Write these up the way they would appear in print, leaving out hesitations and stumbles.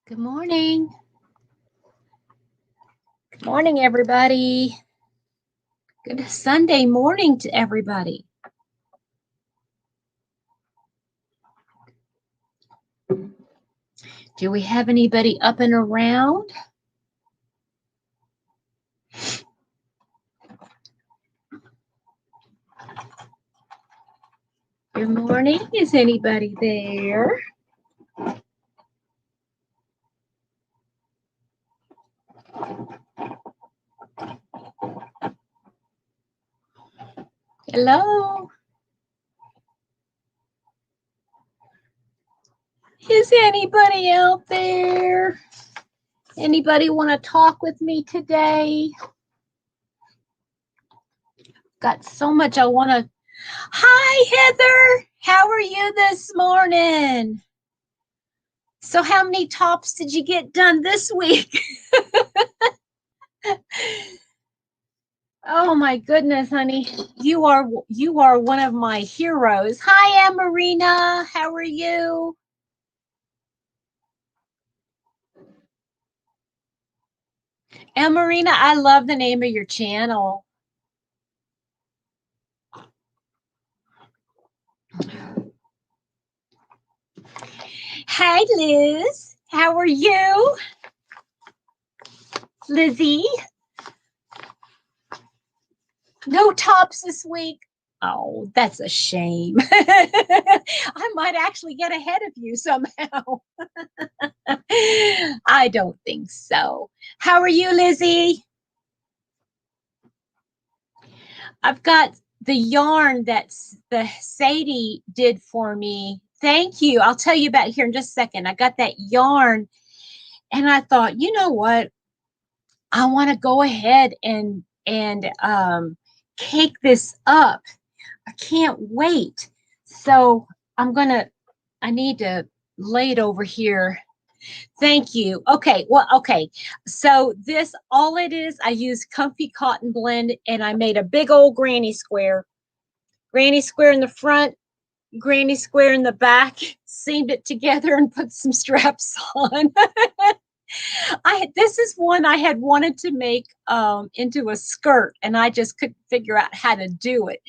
Good morning. Good morning, everybody. Good Sunday morning to everybody. Do we have anybody up and around? Good morning. Is anybody there? Hello. Is anybody out there? Anybody want to talk with me today? Got so much I want to. Hi, Heather. How are you this morning? So how many tops did you get done this week? Oh my goodness, honey. You are one of my heroes. Hi, Marina. How are you? Marina, I love the name of your channel. Hi, Liz. How are you? Lizzie? No tops this week. Oh, that's a shame. I might actually get ahead of you somehow. I don't think so. How are you, Lizzie? I've got the yarn that's the Sadie did for me. Thank you. I'll tell you about it here in just a second. I got that yarn and I thought, you know what? I want to go ahead and cake this up. I can't wait. So I need to lay it over here. Thank you. Okay. Well, okay. So all it is, I used Comfy Cotton Blend and I made a big old granny square. Granny square in the front, granny square in the back, seamed it together and put some straps on. This is one I had wanted to make into a skirt and I just couldn't figure out how to do it.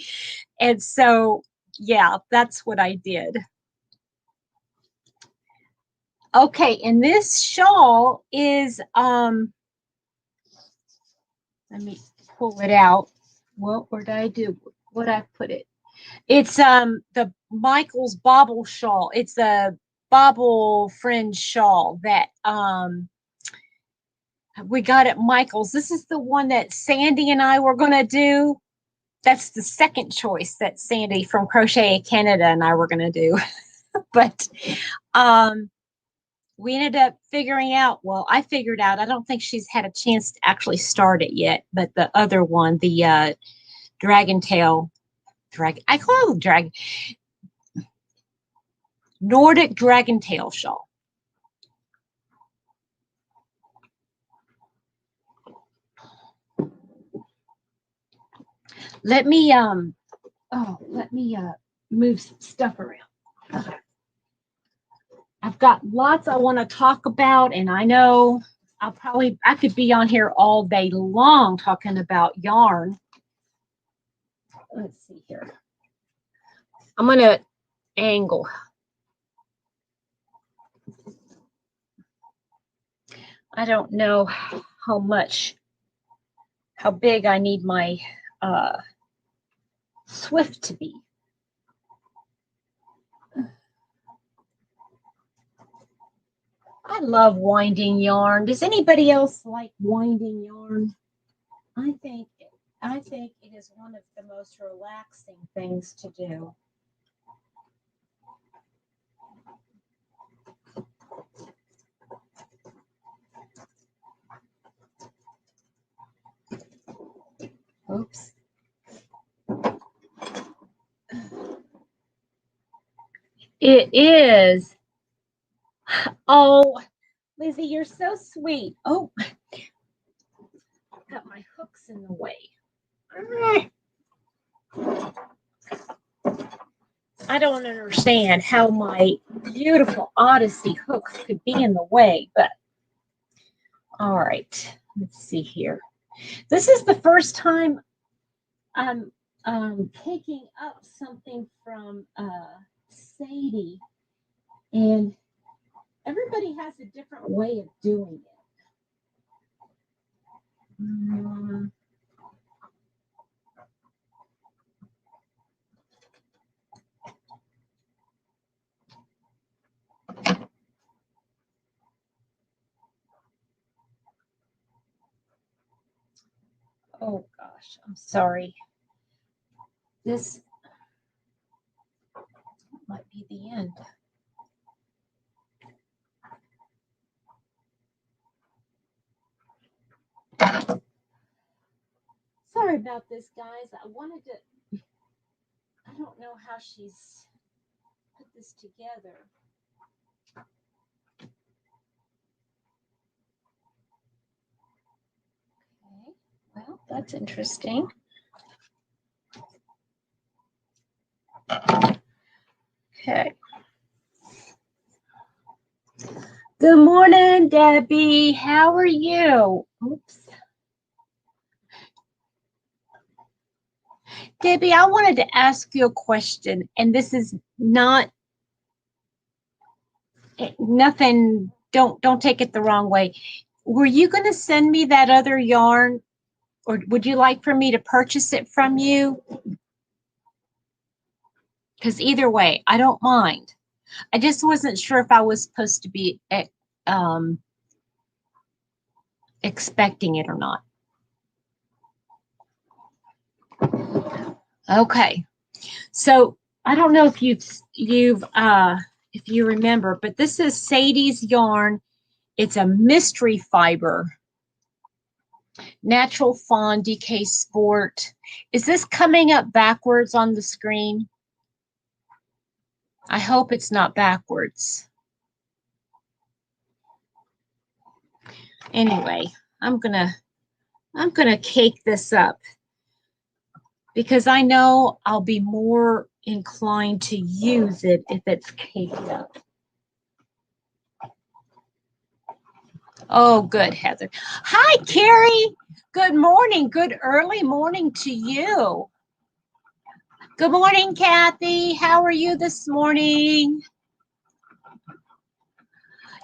And so, yeah, that's what I did. Okay, and this shawl is let me pull it out. Well, where did I do? What I put it? It's the Michael's bobble shawl. It's a bobble fringe shawl that we got at Michael's. This is the one that Sandy and I were gonna do. That's the second choice that Sandy from Crochet Canada and I were gonna do. But we ended up figuring out, well, I figured out, I don't think she's had a chance to actually start it yet, but the other one, the I call it Nordic dragon tail shawl. Let me move some stuff around. Okay. I've got lots I want to talk about, and I know I could be on here all day long talking about yarn. Let's see here. I'm going to angle. I don't know how big I need my swift to be. I love winding yarn. Does anybody else like winding yarn? I think it is one of the most relaxing things to do. Oops. It is. Oh, Lizzie, you're so sweet. Oh, got my hooks in the way. I don't understand how my beautiful Odyssey hooks could be in the way, but all right. Let's see here. This is the first time I'm picking up something from Sadie, and everybody has a different way of doing it. Oh gosh, I'm sorry. This might be the end. Sorry about this, guys. I don't know how she's put this together. Okay, well, that's interesting. Okay. Good morning, Debbie. How are you? Oops. Debbie, I wanted to ask you a question, and this is not nothing. Don't take it the wrong way. Were you going to send me that other yarn, or would you like for me to purchase it from you? Because either way, I don't mind. I just wasn't sure if I was supposed to be expecting it or not. Okay, so I don't know if if you remember, but this is Sadie's yarn. It's a mystery fiber, natural fawn DK sport. Is this coming up backwards on the screen? I hope it's not backwards. Anyway, I'm gonna cake this up because I know I'll be more inclined to use it if it's caked up. Oh, good, Heather. Hi, Carrie. Good morning. Good early morning to you. Good morning, Kathy. How are you this morning?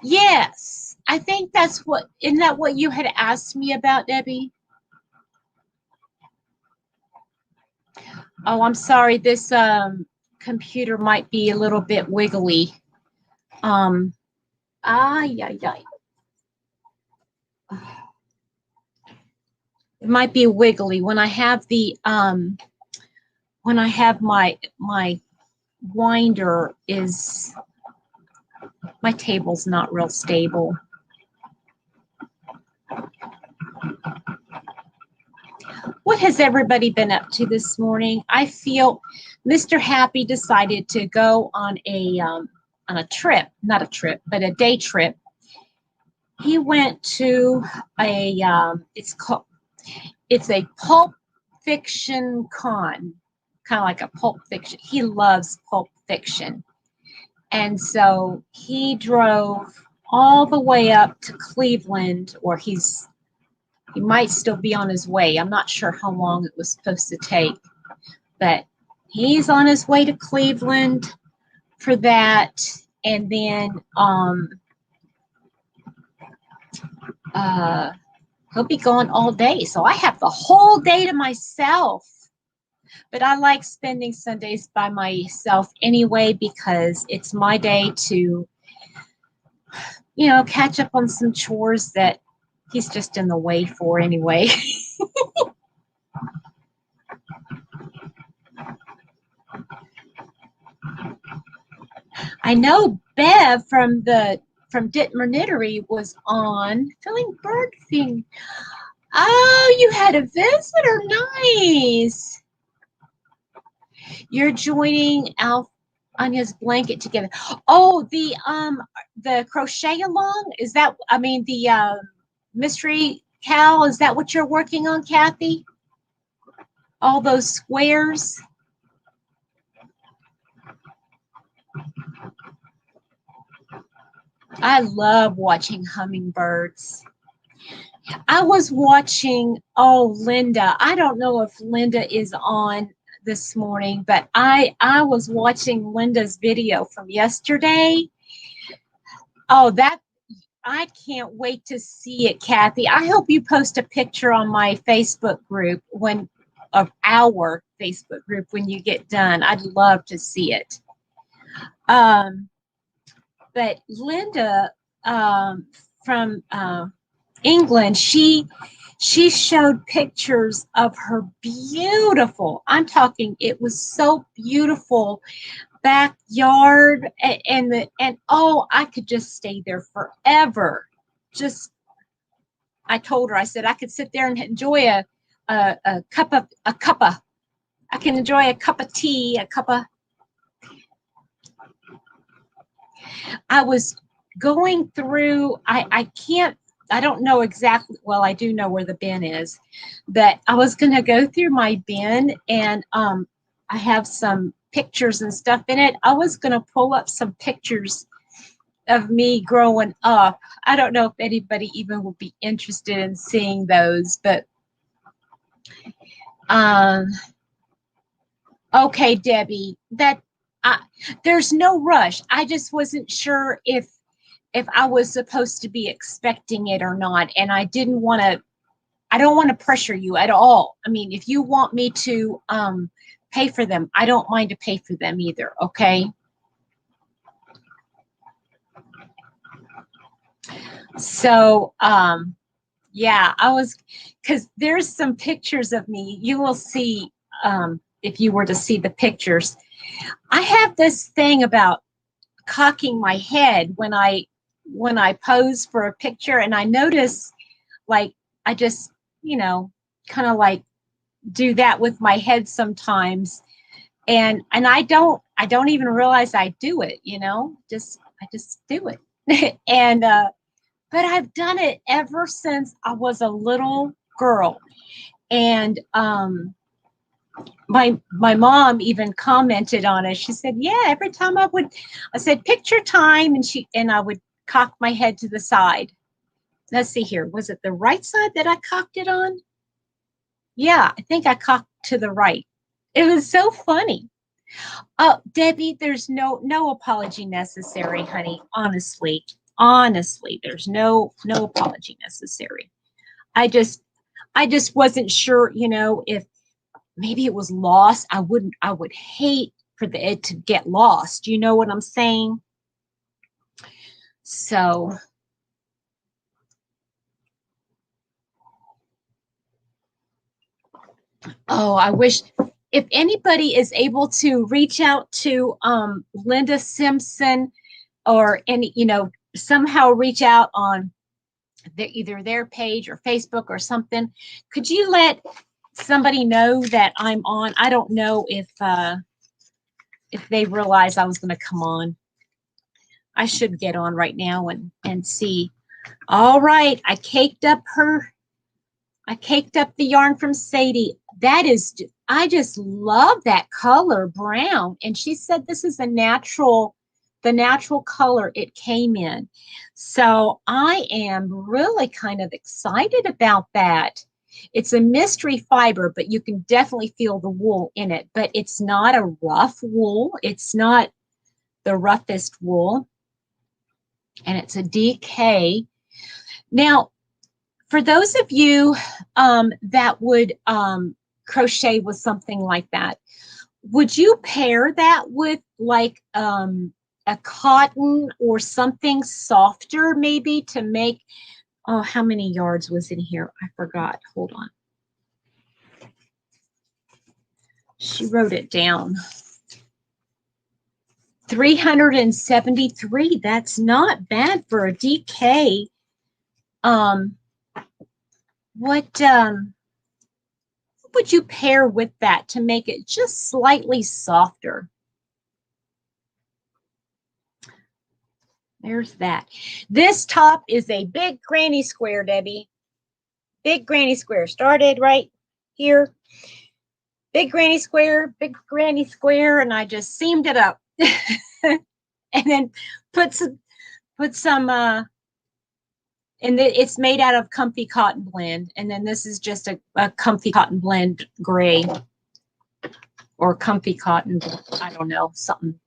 Yes, I think that's isn't that what you had asked me about, Debbie? Oh, I'm sorry. This computer might be a little bit wiggly. Yeah. It might be wiggly when I have my winder is my table's not real stable. What has everybody been up to this morning? I feel Mr. Happy decided to go on a trip, not a trip, but a day trip. He went to it's a pulp fiction con, kind of like a pulp fiction. He loves pulp fiction. And so he drove all the way up to Cleveland, or he might still be on his way. I'm not sure how long it was supposed to take, but he's on his way to Cleveland for that. And then he'll be gone all day. So I have the whole day to myself. But I like spending Sundays by myself anyway, because it's my day to, catch up on some chores that he's just in the way for anyway. I know Bev from Dittmer Knittery was on filling bird thing. Oh, you had a visitor. Nice. You're joining Anya's blanket together. Oh, the crochet along? Is that, the mystery cow, is that what you're working on, Kathy? All those squares? I love watching hummingbirds. I was watching, oh, Linda. I don't know if Linda is on this morning, but I was watching Linda's video from yesterday. Oh, that I can't wait to see it, Kathy. I hope you post a picture on my Facebook group of our Facebook group when you get done. I'd love to see it. But Linda from England, she showed pictures of her beautiful, I'm talking, it was so beautiful backyard, and oh, I could just stay there forever. Just, I told her, I said I could sit there and enjoy a cup of I can enjoy a cup of tea, I was going through, I don't know exactly, well, I do know where the bin is, but I was going to go through my bin, and I have some pictures and stuff in it. I was going to pull up some pictures of me growing up. I don't know if anybody even will be interested in seeing those, but okay, Debbie, there's no rush. I just wasn't sure if I was supposed to be expecting it or not, and I don't want to pressure you at all. I mean, if you want me to pay for them, I don't mind to pay for them either, okay? So, yeah, because there's some pictures of me. You will see, if you were to see the pictures. I have this thing about cocking my head when I pose for a picture, and I notice, like, I just, kind of like do that with my head sometimes, and I don't even realize I do it, I just do it. And but I've done it ever since I was a little girl. And my mom even commented on it. She said, yeah, every time I said picture time, and I would cock my head to the side. Let's see here. Was it the right side that I cocked it on? Yeah, I think I cocked to the right. It was so funny. Oh, Debbie, there's no apology necessary, honey. Honestly, there's no apology necessary. I just wasn't sure, if maybe it was lost. I would hate for it to get lost. You know what I'm saying? So, oh, I wish, if anybody is able to reach out to Linda Simpson, or any, somehow reach out on either their page or Facebook or something, could you let somebody know that I'm on? I don't know if they realize I was going to come on. I should get on right now and see. All right, I caked up the yarn from Sadie. That is, I just love that color, brown. And she said this is the natural color it came in. So I am really kind of excited about that. It's a mystery fiber, but you can definitely feel the wool in it. But it's not a rough wool. It's not the roughest wool. And it's a DK. Now, for those of you that would crochet with something like that, would you pair that with like a cotton or something softer, maybe, to make, oh, how many yards was in here? I forgot. Hold on. She wrote it down. 373. That's not bad for a DK. What would you pair with that to make it just slightly softer? There's that. This top is a big granny square, Debbie. Big granny square. Started right here. Big granny square, and I just seamed it up. And then put Put some, and it's made out of comfy cotton blend. And then this is just a comfy cotton blend gray or comfy cotton, I don't know, something.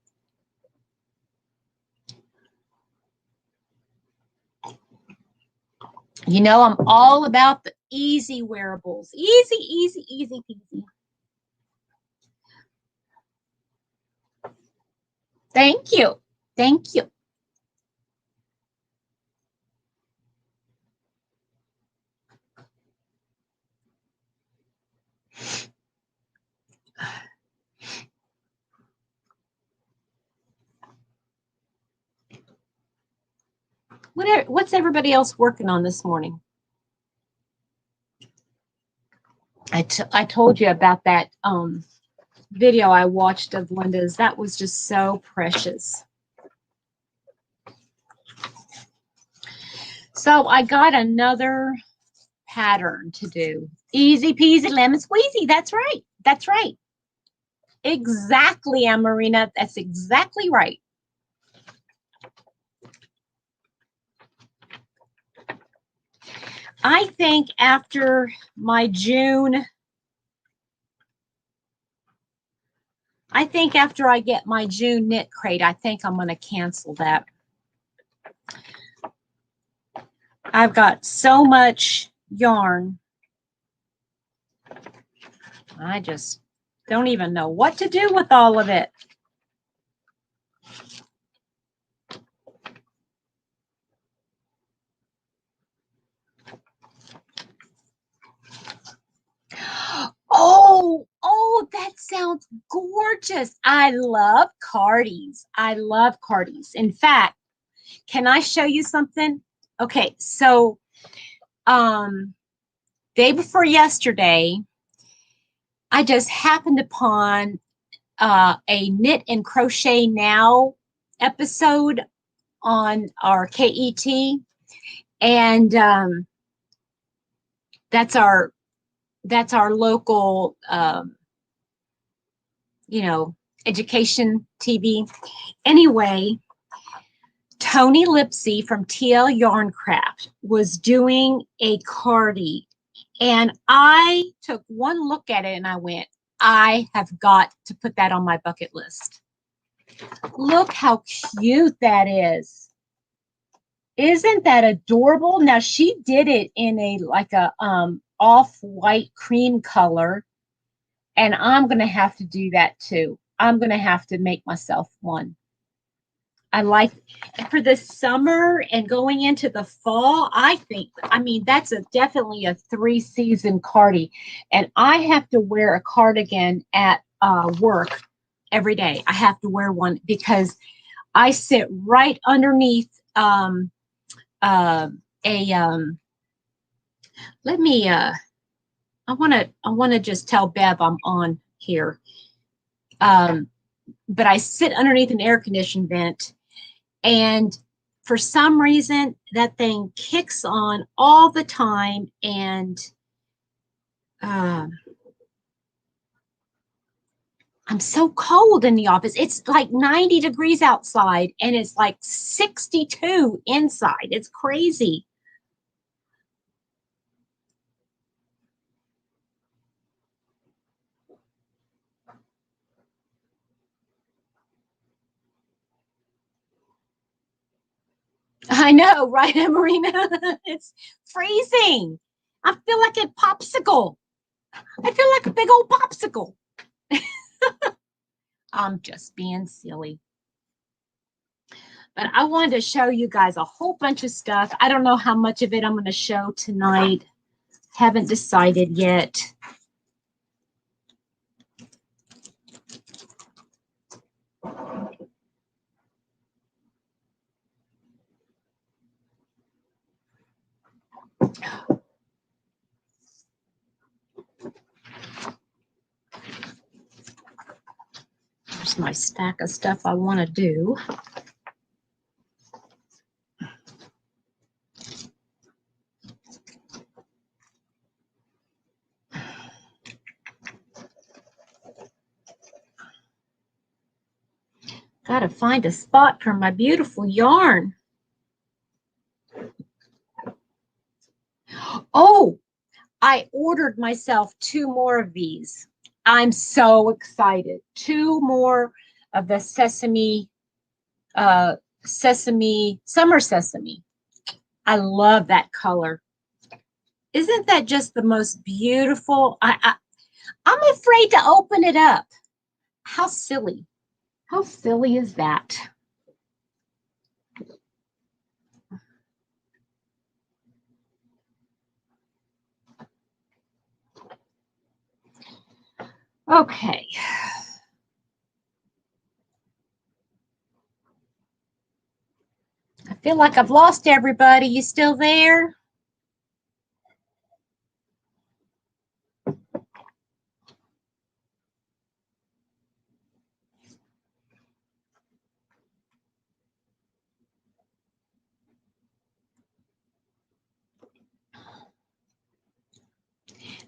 You know, I'm all about the easy wearables. Easy, easy, easy peasy. Thank you. Thank you. What's everybody else working on this morning? I told you about that video I watched of Linda's. That was just so precious. So I got another pattern to do. Easy peasy lemon squeezy. That's right. That's right. Exactly, Amarina. That's exactly right. I think after my June, after I get my June knit crate, I think I'm going to cancel that. I've got so much yarn. I just don't even know what to do with all of it. Oh, that sounds gorgeous. I love cardies. I love cardies. In fact, can I show you something? Okay, so day before yesterday, I just happened upon a Knit and Crochet Now episode on our KET, and that's our local education TV. Anyway, Tony Lipsy from TL Yarncraft was doing a cardie, and I took one look at it and I went, I have got to put that on my bucket list. Look how cute that is. Isn't that adorable? Now she did it in a off-white cream color, and I'm going to have to do that too. I'm going to have to make myself one. I like for the summer and going into the fall. I mean, that's definitely a 3-season cardie, and I have to wear a cardigan at work every day. I have to wear one because I sit right underneath let me I want to just tell Bev I'm on here. But I sit underneath an air conditioning vent, and for some reason that thing kicks on all the time, and I'm so cold in the office. It's like 90 degrees outside and it's like 62 inside. It's crazy. I know, right, Marina? It's freezing. I feel like a popsicle. I feel like a big old popsicle. I'm just being silly. But I wanted to show you guys a whole bunch of stuff. I don't know how much of it I'm going to show tonight. Haven't decided yet. Here's my stack of stuff I want to do. Got to find a spot for my beautiful yarn. Oh, I ordered myself 2 more of these. I'm so excited. 2 more of the uh, summer sesame. I love that color. Isn't that just the most beautiful? I'm afraid to open it up. How silly. How silly is that? Okay. I feel like I've lost everybody. You still there?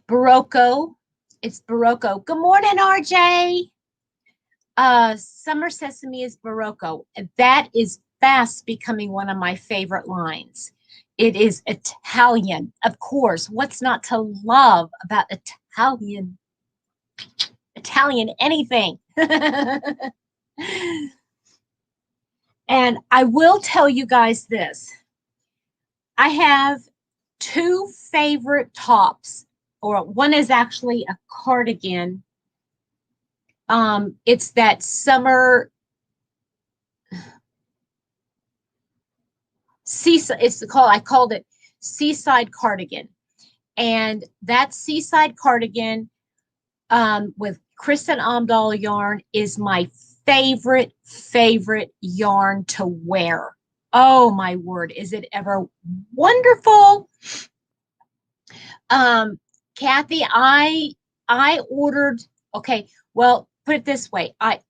Barocco. It's Barocco. Good morning, RJ. Summer Sesame is Barocco. That is fast becoming one of my favorite lines. It is Italian, of course. What's not to love about Italian? Italian anything. And I will tell you guys this. I have 2 favorite tops, or one is actually a cardigan. It's that summer seaside. I called it seaside cardigan, and that seaside cardigan with Kristin Omdahl yarn is my favorite yarn to wear. Oh my word, is it ever wonderful? Kathy, I ordered, okay, well, put it this way. I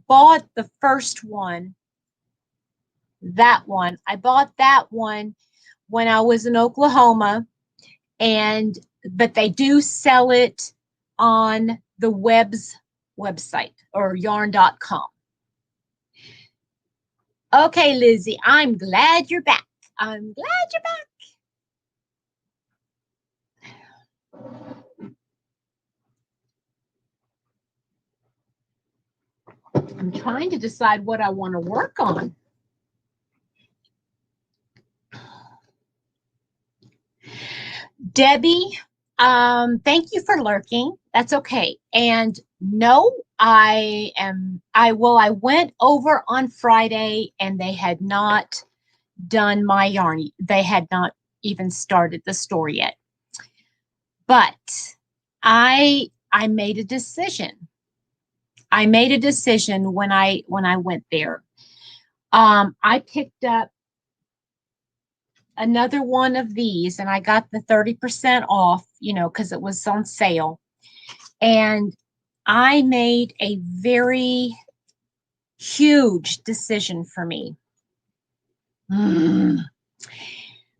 bought the first one, that one. I bought that one when I was in Oklahoma, but they do sell it on the website or yarn.com. Okay, Lizzie, I'm glad you're back. I'm glad you're back. I'm trying to decide what I want to work on. Debbie, thank you for lurking. That's okay. And no, I went over on Friday and they had not done my yarn. They had not even started the store yet. But I made a decision. I made a decision when I went there. I picked up another one of these and I got the 30% off, because it was on sale. And I made a very huge decision for me.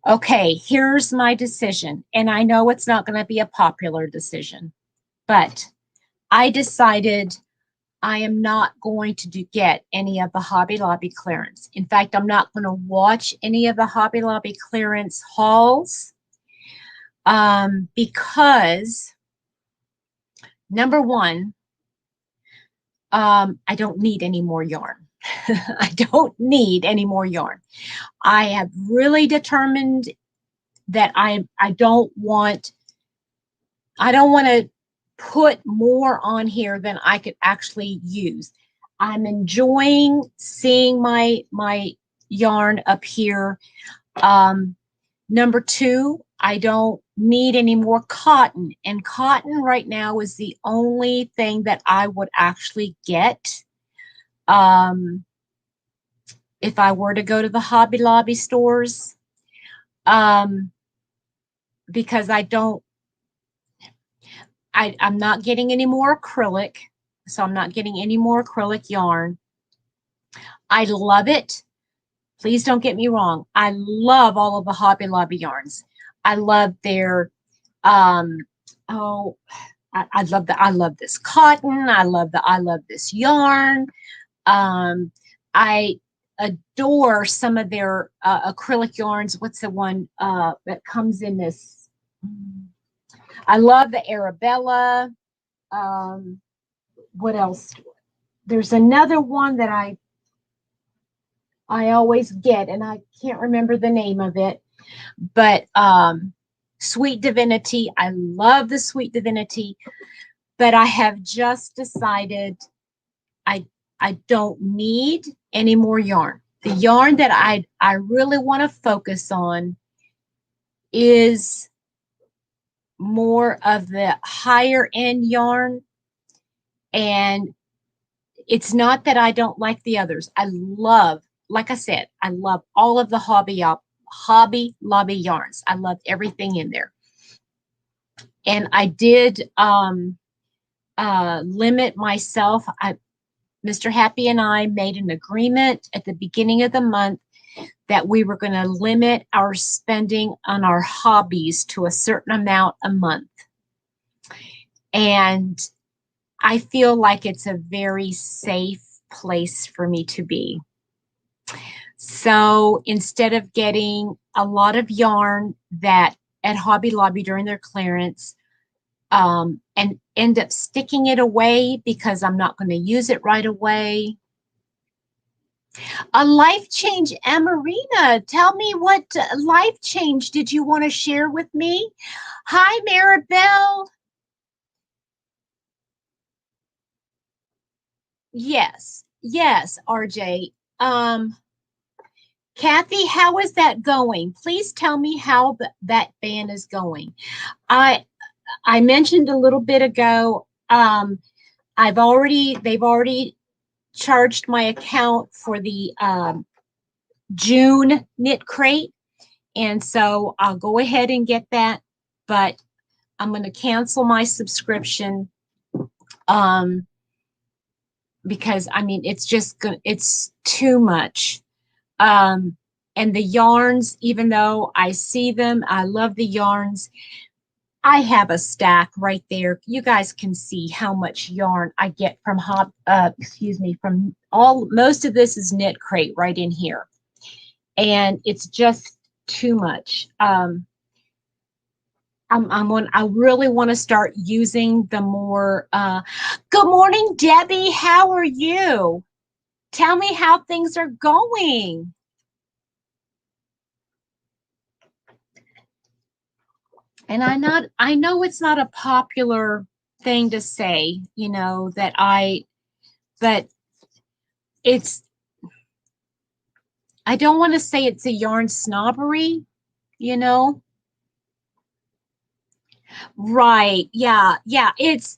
Okay, here's my decision. And I know it's not going to be a popular decision, but I decided I am not going to get any of the Hobby Lobby clearance. In fact, I'm not going to watch any of the Hobby Lobby clearance hauls because, number one, I don't need any more yarn. I don't need any more yarn. I have really determined that I don't want to put more on here than I could actually use. I'm enjoying seeing my yarn up here. Number two, I don't need any more cotton, and cotton right now is the only thing that I would actually get if I were to go to the Hobby Lobby stores, because I'm not getting any more acrylic, so I'm not getting any more acrylic yarn. I love it. Please don't get me wrong. I love all of the Hobby Lobby yarns. I love their, I love this cotton. I love this yarn. I adore some of their acrylic yarns. What's the one that comes in this? I love the Arabella. What else? There's another one that I always get, and I can't remember the name of it, but Sweet Divinity. I love the Sweet Divinity, but I have just decided I don't need any more yarn. The yarn that I really want to focus on is more of the higher end yarn. And it's not that I don't like the others. I love, like I said, I love all of the Hobby Lobby yarns. I love everything in there. And I did limit myself. Mr. Happy and I made an agreement at the beginning of the month that we were going to limit our spending on our hobbies to a certain amount a month. And I feel like it's a very safe place for me to be. So instead of getting a lot of yarn that at Hobby Lobby during their clearance, and end up sticking it away because I'm not going to use it right away. A life change, Amarina. Tell me what life change did you want to share with me? Hi, Maribel. Yes, RJ. Kathy, how is that going? Please tell me how that band is going. I mentioned a little bit ago, they've already charged my account for the June knit crate. And so I'll go ahead and get that, but I'm going to cancel my subscription because I mean, it's too much. And the yarns, even though I see them, I love the yarns. I have a stack right there. You guys can see how much yarn I get from most of this is knit crate right in here. And it's just too much. I really want to start using the more, good morning, Debbie. How are you? Tell me how things are going. And I know it's not a popular thing to say, but I don't want to say it's a yarn snobbery, you know? Right. Yeah. It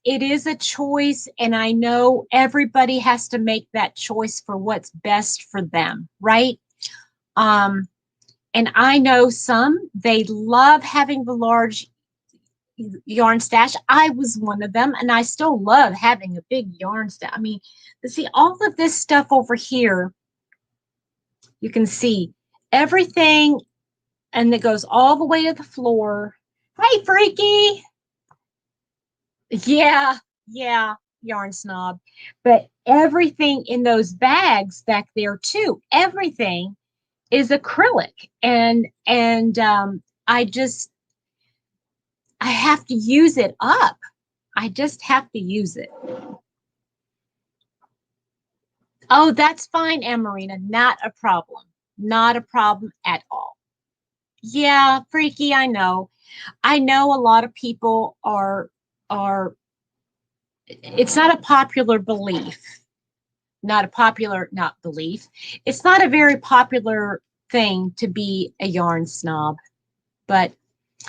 is a choice. And I know everybody has to make that choice for what's best for them. Right. And I know they love having the large yarn stash. I was one of them, and I still love having a big yarn stash. I mean, see all of this stuff over here, you can see everything, and it goes all the way to the floor. Hi, Freaky. Yeah, yarn snob. But everything in those bags back there too, everything is acrylic. And I have to use it up. I just have to use it. Oh, that's fine, Amarina. Not a problem. Not a problem at all. Yeah, Freaky, I know. I know a lot of people are it's not a popular belief. Not belief. It's not a very popular thing to be a yarn snob. But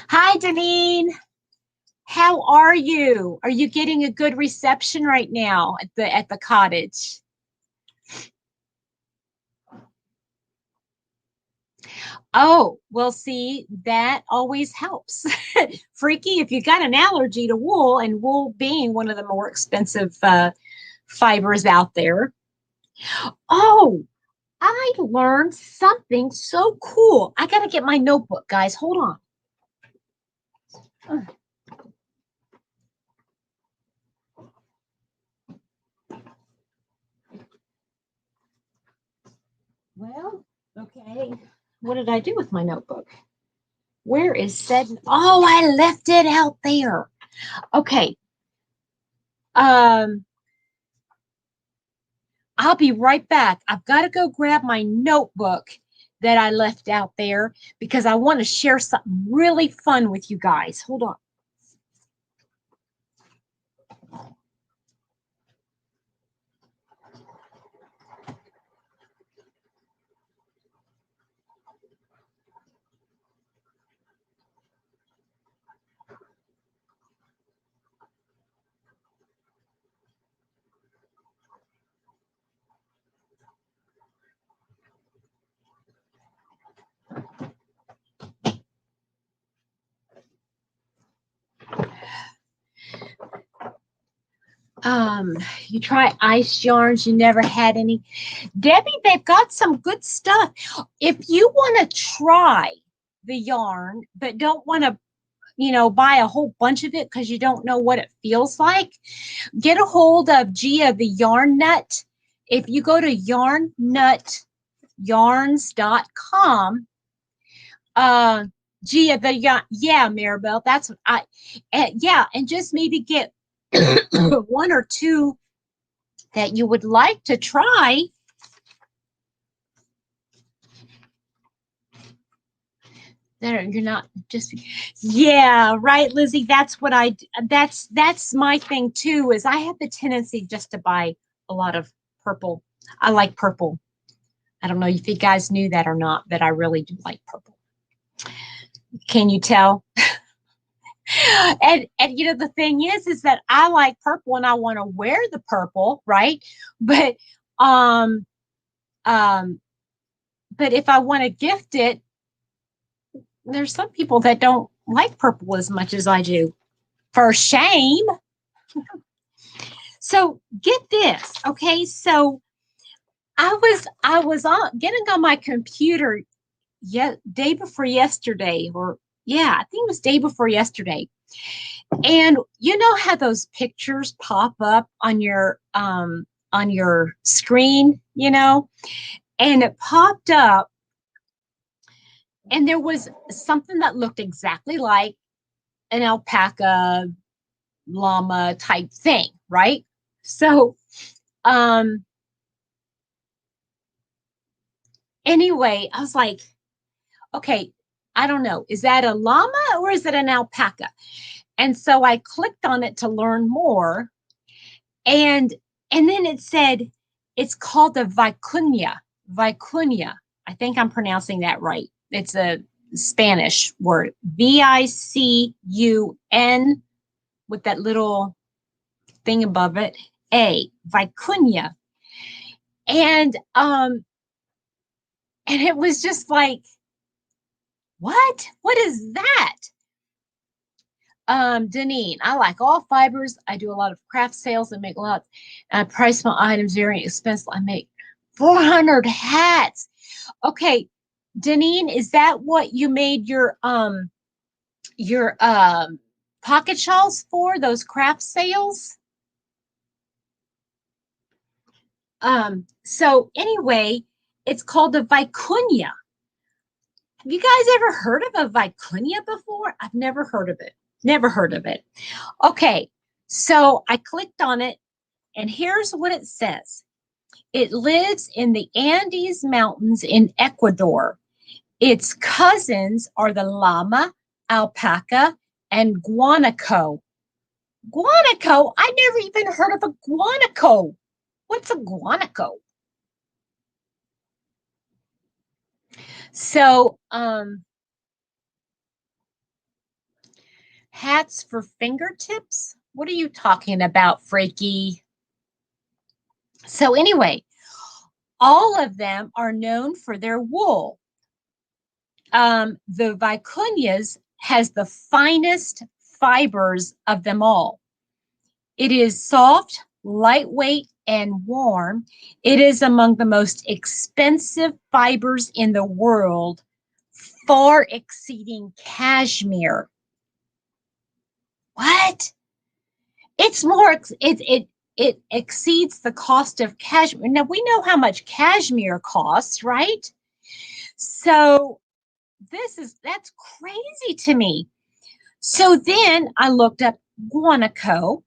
hi, Deneen. How are you? Are you getting a good reception right now at the cottage? Oh, well, see, that always helps. Freaky, if you got an allergy to wool, and wool being one of the more expensive fibers out there. Oh, I learned something so cool. I got to get my notebook, guys. Hold on. Well, okay. What did I do with my notebook? Where is said? Oh, I left it out there. Okay. Um, I'll be right back. I've got to go grab my notebook that I left out there because I want to share something really fun with you guys. Hold on. You try ice yarns, you never had any. Debbie, they've got some good stuff. If you want to try the yarn, but don't want to, buy a whole bunch of it because you don't know what it feels like, get a hold of Gia the Yarn Nut. If you go to yarnnutyarns.com, Gia the yarn, yeah, Maribel, that's what yeah, and just maybe get one or two that you would like to try. There, you're not just, yeah, right, Lizzie. That's what that's my thing too, is I have the tendency just to buy a lot of purple. I like purple. I don't know if you guys knew that or not, but I really do like purple. Can you tell? And the thing is that I like purple and I want to wear the purple, right? But um um but if I want to gift it, there's some people that don't like purple as much as I do. For shame. So get this, okay? So I was on getting on my computer day before yesterday, or yeah, I think it was day before yesterday. And you know how those pictures pop up on your screen, and it popped up and there was something that looked exactly like an alpaca llama type thing, right? So, um, anyway, I was like, okay, I don't know. Is that a llama or is it an alpaca? And so I clicked on it to learn more. And and then it said it's called the vicuña. Vicuña. I think I'm pronouncing that right. It's a Spanish word. Vicun with that little thing above it. A vicuña. And and it was just like, what? What is that? Deneen, I like all fibers. I do a lot of craft sales and make lots. I price my items very expensive. I make 400 hats. Okay, Deneen, is that what you made your pocket shawls for, those craft sales? So anyway, it's called a vicuña. Have you guys ever heard of a vicuña before? I've never heard of it. Never heard of it. Okay, so I clicked on it, and here's what it says. It lives in the Andes Mountains in Ecuador. Its cousins are the llama, alpaca, and guanaco. Guanaco? I never even heard of a guanaco. What's a guanaco? So, hats for fingertips? What are you talking about, Freaky? So anyway, all of them are known for their wool. The vicuñas has the finest fibers of them all. It is soft, lightweight, and warm. It is among the most expensive fibers in the world, far exceeding cashmere. What? It's more. it exceeds the cost of cashmere. Now, we know how much cashmere costs, right? So that's crazy to me. So then I looked up guanaco.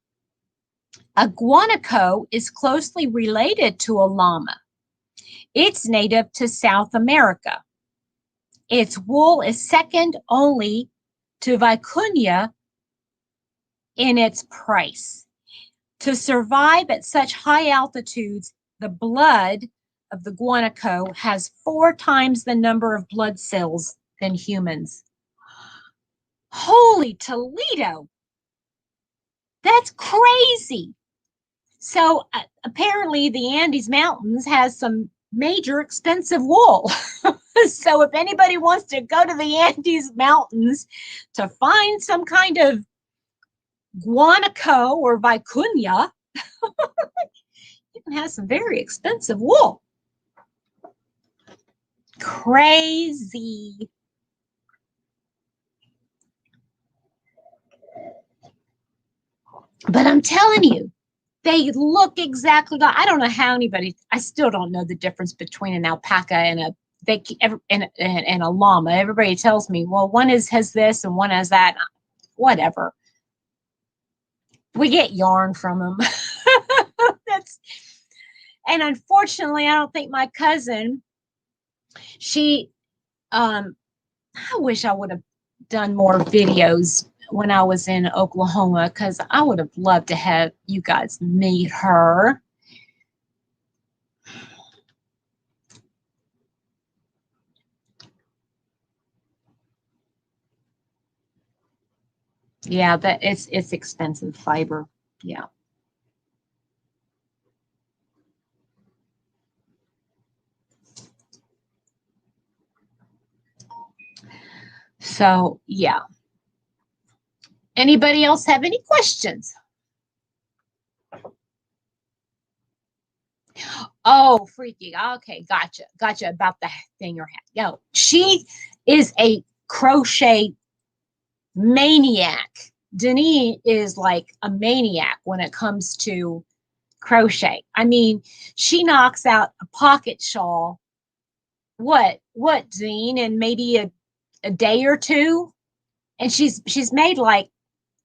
A guanaco is closely related to a llama. It's native to South America. Its wool is second only to vicuña in its price. To survive at such high altitudes, the blood of the guanaco has 4 times the number of blood cells than humans. Holy Toledo! That's crazy. So apparently the Andes Mountains has some major expensive wool. So if anybody wants to go to the Andes Mountains to find some kind of guanaco or vicuña, you can have some very expensive wool. Crazy. But I'm telling you, they look exactly like, I don't know how anybody, I still don't know the difference between an alpaca and a llama. Everybody tells me, well, one has this and one has that. Whatever. We get yarn from them. And unfortunately, I don't think my cousin, I wish I would have done more videos when I was in Oklahoma, because I would have loved to have you guys meet her. Yeah, that it's expensive fiber. Yeah. So, yeah. Anybody else have any questions? Oh, freaky. Okay, gotcha about the thing or hat. Yo, she is a crochet maniac. Denise is like a maniac when it comes to crochet. I mean, she knocks out a pocket shawl. What, Dean, in maybe a day or two? And she's made like,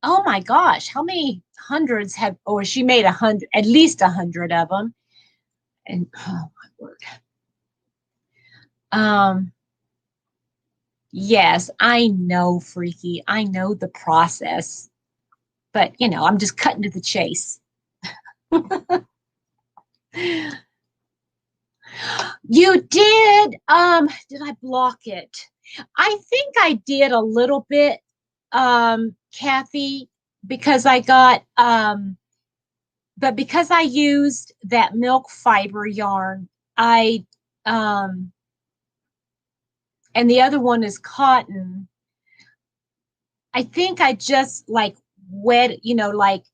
oh my gosh, how many hundreds have, or she made 100, at least 100 of them. And oh my word. Yes, I know, freaky. I know the process, but you know, I'm just cutting to the chase. You did. Did I block it? I think I did a little bit, Kathy, because I got but because I used that milk fiber yarn, I and the other one is cotton. I think I just like like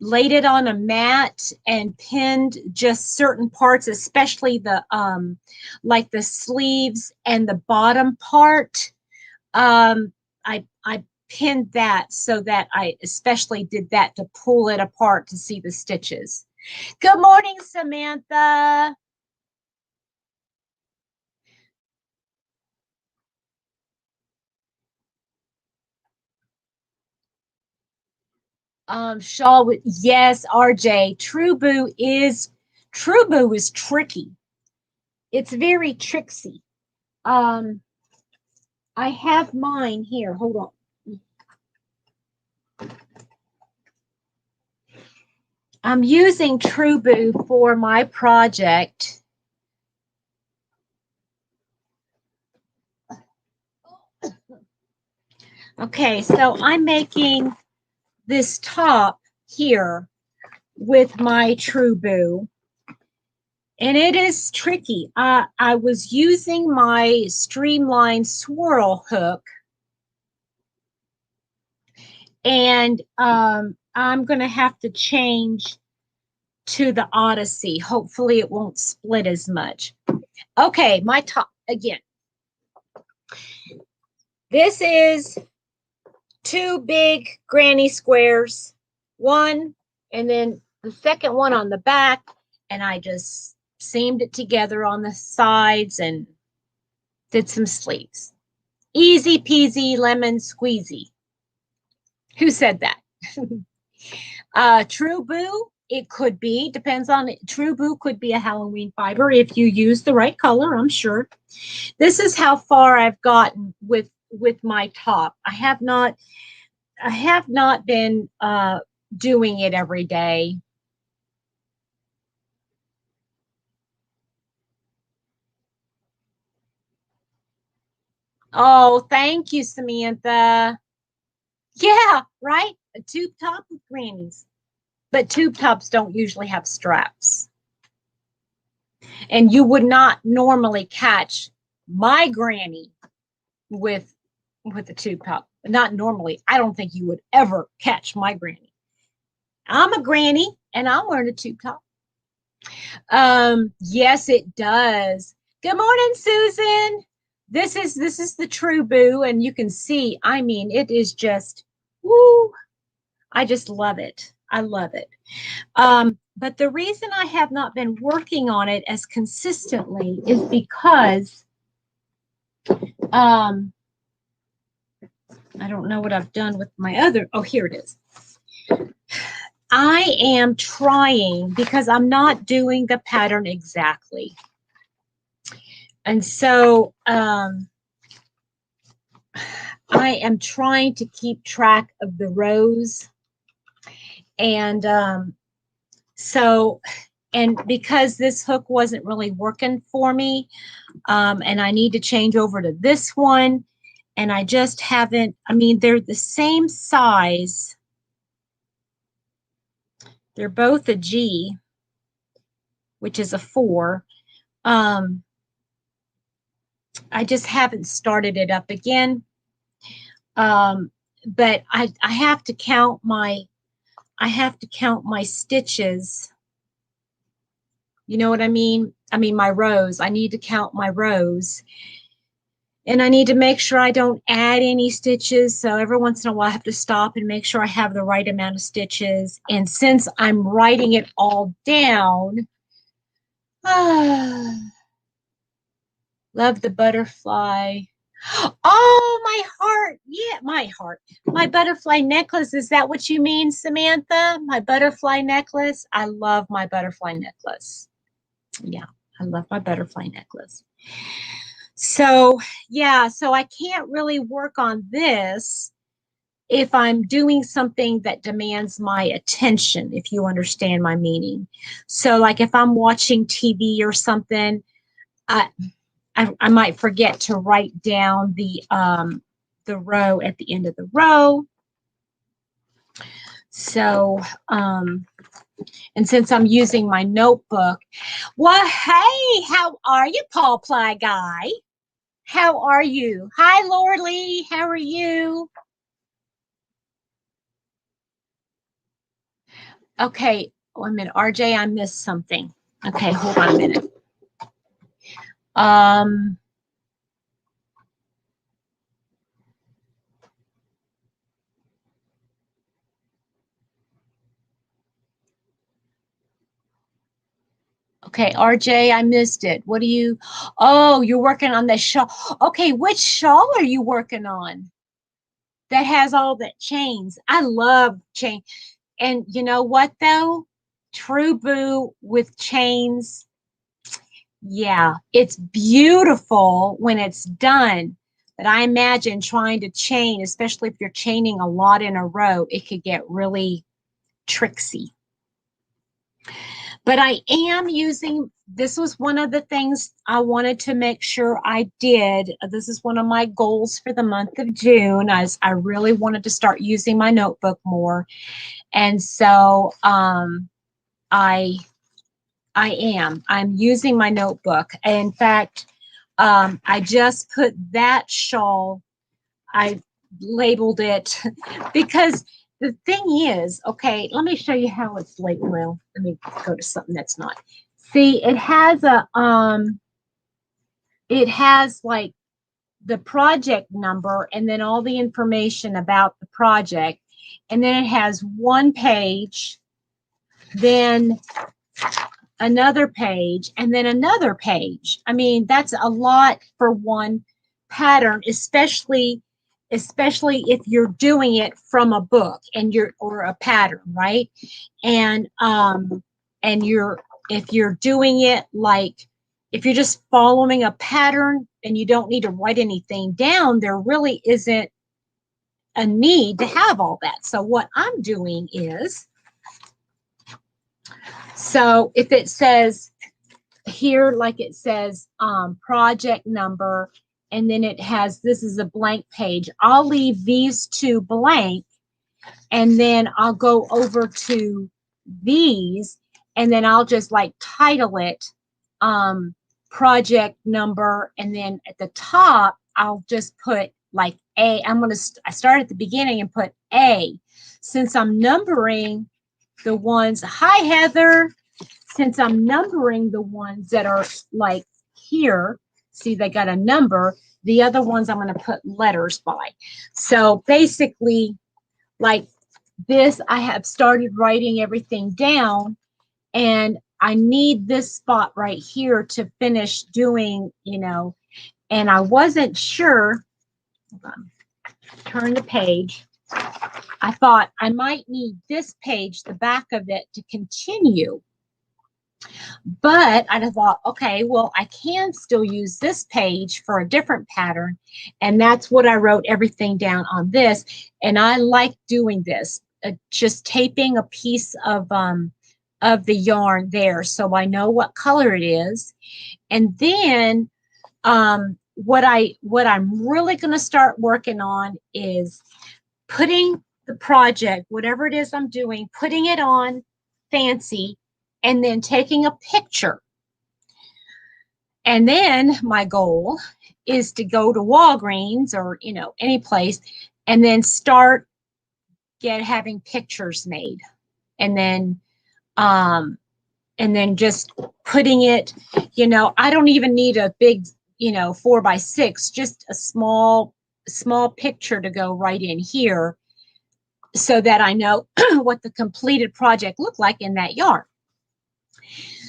laid it on a mat and pinned just certain parts, especially the like the sleeves and the bottom part. I pinned that so that I especially did that to pull it apart to see the stitches. Good morning, Samantha. Shaw, yes, RJ. True Boo is tricky. It's very tricksy. Um, I have mine here. Hold on. I'm using True Boo for my project. Okay, so I'm making this top here with my True Boo. And it is tricky. I was using my Streamline swirl hook. And I'm going to have to change to the Odyssey. Hopefully it won't split as much. Okay, my top again. This is 2 big granny squares. One, and then the second one on the back, and I just seamed it together on the sides and did some sleeves. Easy peasy lemon squeezy. Who said that? True Boo, it could be, depends on it. True Boo could be a Halloween fiber if you use the right color, I'm sure. This is how far I've gotten with my top. I have not been doing it every day. Oh, thank you, Samantha. Yeah, right? A tube top with grannies. But tube tops don't usually have straps. And you would not normally catch my granny with a tube top. Not normally. I don't think you would ever catch my granny. I'm a granny and I'm wearing a tube top. Yes, it does. Good morning, Susan. This is the True Boo, and you can see, I mean, it is just woo. I just love it. I love it. But the reason I have not been working on it as consistently is because I don't know what I've done with my other. Oh, here it is. I am trying because I'm not doing the pattern exactly. And so I am trying to keep track of the rows. And and because this hook wasn't really working for me, and I need to change over to this one, and I just haven't, I mean, they're the same size. They're both a G, which is a 4. I just haven't started it up again. But I have to count my stitches. You know what I mean? I mean, my rows. I need to count my rows. And I need to make sure I don't add any stitches. So every once in a while, I have to stop and make sure I have the right amount of stitches. And since I'm writing it all down, love the butterfly. Oh, my heart. Yeah, my heart. My butterfly necklace. Is that what you mean, Samantha? My butterfly necklace. I love my butterfly necklace. Yeah, I love my butterfly necklace. So, yeah, so I can't really work on this if I'm doing something that demands my attention, if you understand my meaning. So, like if I'm watching TV or something, I might forget to write down the row at the end of the row. So, and since I'm using my notebook, well, hey, how are you, Paul Ply Guy? How are you? Hi, Laura Lee. How are you? Okay, 1 minute. RJ, I missed something. Okay, hold on a minute. Okay, RJ, I missed it. What do you, oh, you're working on the shawl. Okay, which shawl are you working on that has all that chains? I love chain. And you know what though? True Boo with chains. Yeah, it's beautiful when it's done. But I imagine trying to chain, especially if you're chaining a lot in a row, it could get really tricksy. But I am using, this was one of the things I wanted to make sure I did. This is one of my goals for the month of June. I really wanted to start using my notebook more. And so I'm using my notebook. In fact, I just put that shawl, I labeled it because the thing is, okay, let me show you how it's labeled. Well, let me go to something that's not. See, it has like the project number and then all the information about the project. And then it has one page then another page, and then another page. I mean, that's a lot for one pattern, especially if you're doing it from a book and or a pattern, right? And if you're doing it like, if you're just following a pattern and you don't need to write anything down, there really isn't a need to have all that. So what I'm doing is, so if it says here, like it says project number, and then it has, this is a blank page, I'll leave these two blank, and then I'll go over to these, and then I'll just like title it project number, and then at the top I'll just put like A. I start at the beginning and put A, since I'm numbering the ones, hi Heather, since I'm numbering the ones that are like here, see they got a number, the other ones I'm going to put letters by. So basically, like this, I have started writing everything down, and I need this spot right here to finish doing, you know, and I wasn't sure, hold on, turn the page. I thought I might need this page, the back of it, to continue. But I thought, okay, well, I can still use this page for a different pattern. And that's what I wrote everything down on this. And I like doing this, just taping a piece of the yarn there, so I know what color it is. And then what I'm really going to start working on is putting the project, whatever it is I'm doing, putting it on fancy, and then taking a picture. And then my goal is to go to Walgreens or, you know, any place, and then start having pictures made, and then just putting it, you know, I don't even need a big, you know, 4x6, just a small picture to go right in here, so that I know what the completed project looked like in that yarn.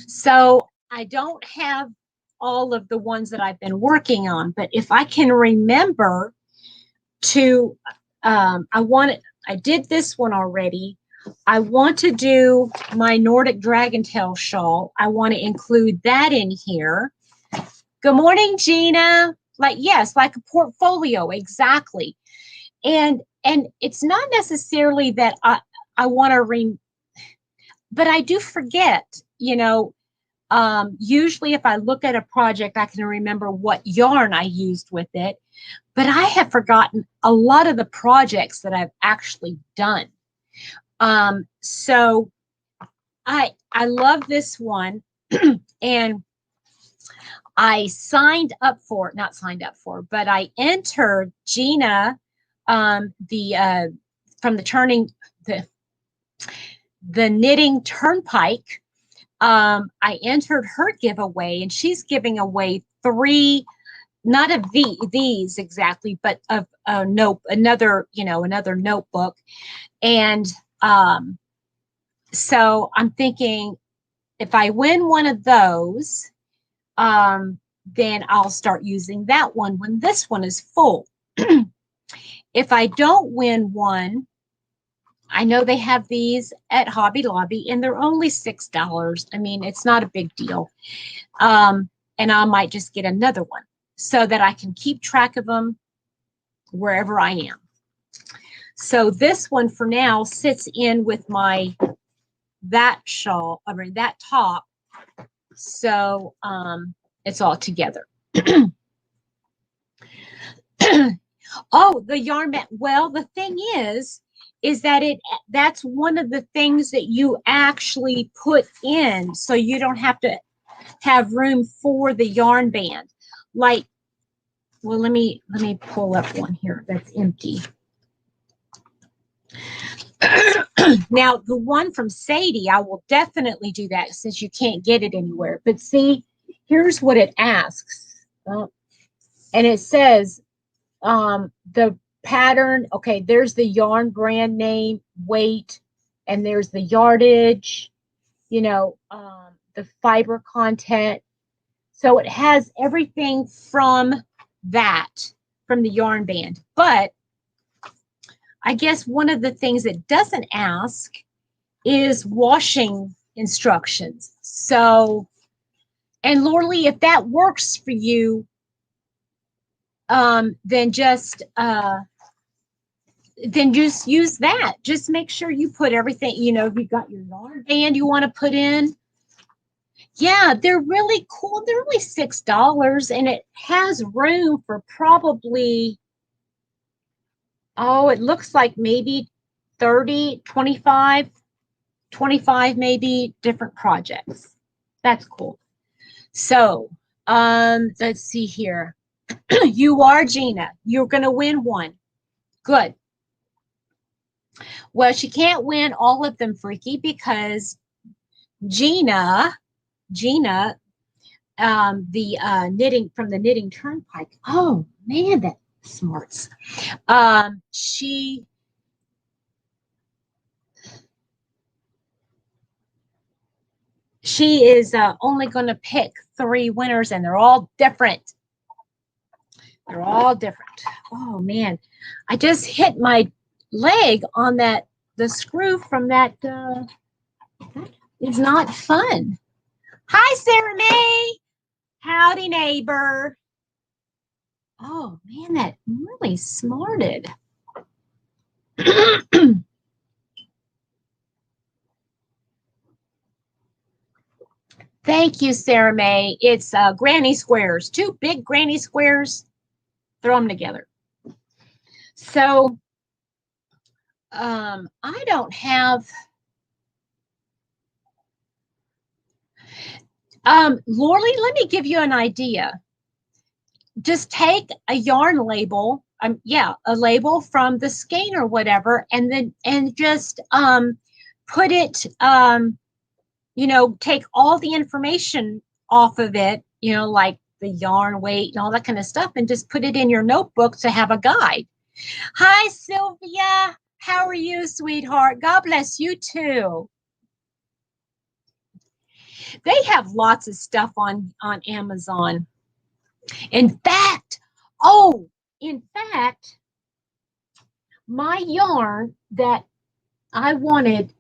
So I don't have all of the ones that I've been working on, but if I can remember to, I did this one already. I want to do my Nordic Dragon Tail shawl. I want to include that in here. Good morning, Gina. Like, yes, like a portfolio, exactly. And it's not necessarily that I want to but I do forget, you know, usually if I look at a project, I can remember what yarn I used with it, but I have forgotten a lot of the projects that I've actually done. So I love this one, and I signed up for it, not signed up for, but I entered Gina, from the Knitting Turnpike. I entered her giveaway, and she's giving away 3, not of these exactly, but of another notebook. And so I'm thinking, if I win one of those, then I'll start using that one when this one is full. If I don't win one, I know they have these at Hobby Lobby, and they're only $6. I mean, it's not a big deal. And I might just get another one so that I can keep track of them wherever I am. So this one for now sits in with that shawl, that top. So it's all together. Oh, the yarn mat. Well, the thing is that that's one of the things that you actually put in, so you don't have to have room for the yarn band. Like, well, let me pull up one here that's empty. Now, the one from Sadie, I will definitely do that since you can't get it anywhere. But see, here's what it asks. And it says the pattern. Okay, there's the yarn brand name, weight, and there's the yardage. the fiber content. So it has everything from from the yarn band. But I guess one of the things it doesn't ask is washing instructions. So, and Lorley, if that works for you, then just use that. Just make sure you put everything, you've got your yarn band you want to put in. Yeah, they're really cool. They're only $6, and it has room for probably, it looks like maybe 30, 25 maybe different projects. That's cool. So, let's see here. You are Gina. You're going to win one. Good. Well, she can't win all of them, Freaky, because Gina, the knitting from the Knitting Turnpike. Oh man, that smarts. She is only going to pick 3 winners, and they're all different. They're all different. Oh man, I just hit my leg on the screw from that. That is not fun. Hi, Sarah May. Howdy, neighbor. Oh man, that really smarted. Thank you, Sarah May. It's granny squares, 2 big granny squares. Throw them together. So I don't have. Lorley, let me give you an idea. Just take a yarn label, a label from the skein or whatever, and just put it, take all the information off of it, like the yarn weight and all that kind of stuff, and just put it in your notebook to have a guide. Hi, Sylvia. How are you, sweetheart? God bless you too. They have lots of stuff on Amazon. In fact, my yarn that I wanted,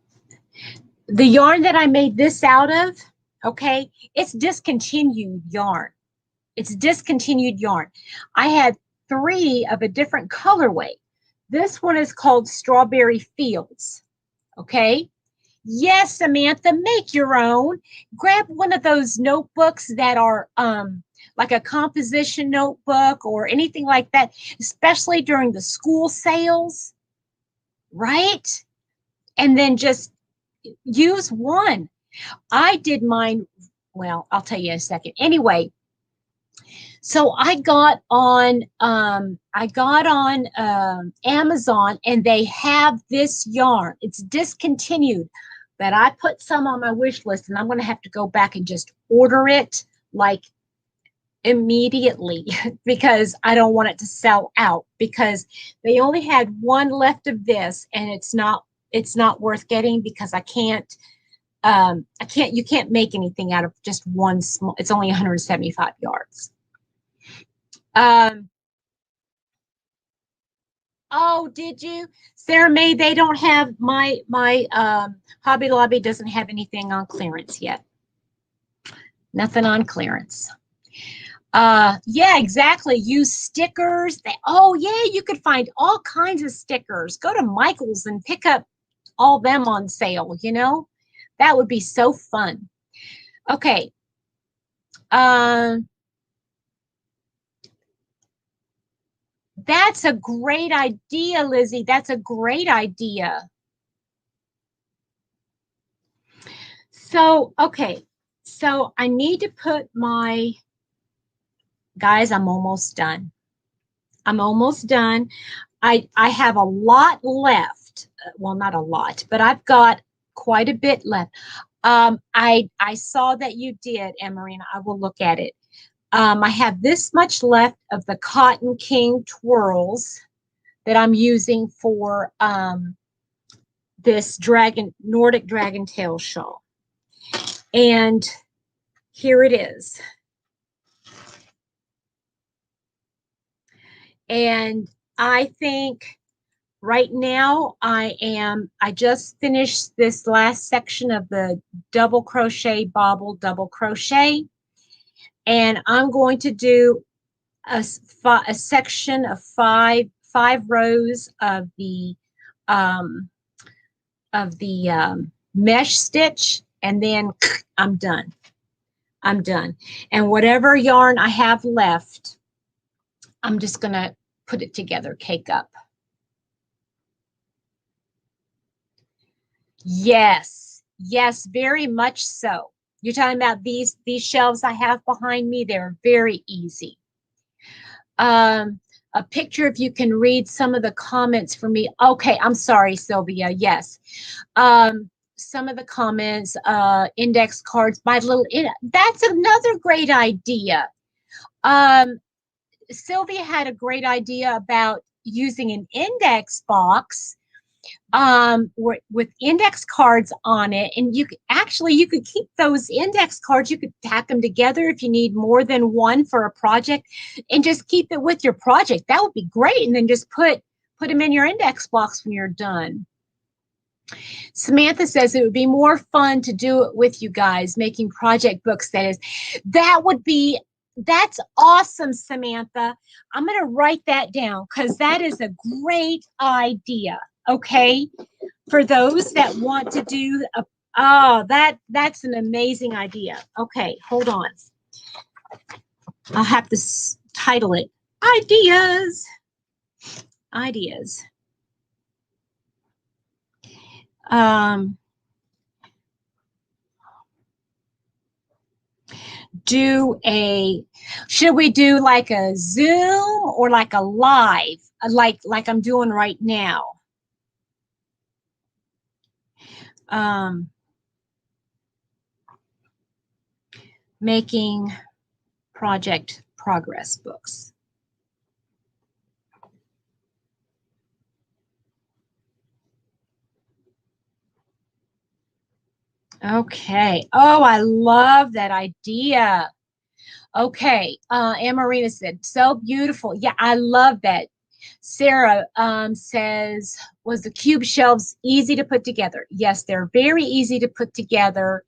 the yarn that I made this out of, okay, it's discontinued yarn. It's discontinued yarn. I had 3 of a different colorway. This one is called Strawberry Fields, okay? Yes, Samantha, make your own. Grab one of those notebooks that are like a composition notebook or anything like that, especially during the school sales, right? And then just use one. I did mine, well, I'll tell you in a second. Anyway, so I got on Amazon, and they have this yarn. It's discontinued, but I put some on my wish list, and I'm going to have to go back and just order it like immediately because I don't want it to sell out, because they only had one left of this, and it's not worth getting because you can't make anything out of just one small. It's only 175 yards. Oh, did you, Sarah May? They don't have my Hobby Lobby doesn't have anything on clearance yet. Nothing on clearance. Yeah, exactly. Use stickers. You could find all kinds of stickers. Go to Michael's and pick up all them on sale. That would be so fun. Okay. That's a great idea, Lizzie. That's a great idea. So, okay. So I need to put my, guys, I'm almost done. I'm almost done. I have a lot left. Well, not a lot, but I've got quite a bit left. I saw that you did, Emarina. I will look at it. I have this much left of the Cotton King twirls that I'm using for this Nordic dragon tail shawl. And here it is. And I think right now I just finished this last section of the double crochet bobble double crochet. And I'm going to do a section of five rows of the mesh stitch, and then I'm done. I'm done. And whatever yarn I have left, I'm just going to put it together, cake up. Yes, yes, very much so. You're talking about these shelves I have behind me. They're very easy. A picture, if you can read some of the comments for me. Okay, I'm sorry, Sylvia. Yes. Some of the comments, index cards, my little, that's another great idea. Sylvia had a great idea about using an index box with index cards on it, and you could keep those index cards. You could tack them together if you need more than one for a project, and just keep it with your project. That would be great. And then just put them in your index box when you're done. Samantha says it would be more fun to do it with you guys, making project books. That's awesome, Samantha. I'm going to write that down because that is a great idea. Okay, for those that want to do that's an amazing idea. Okay, hold on. I'll have to title it Ideas. Should we do like a Zoom or like a live, like I'm doing right now? Making project progress books. Okay. Oh, I love that idea. Okay. Anne Marina said, so beautiful. Yeah, I love that. Sarah says, was the cube shelves easy to put together? Yes, they're very easy to put together.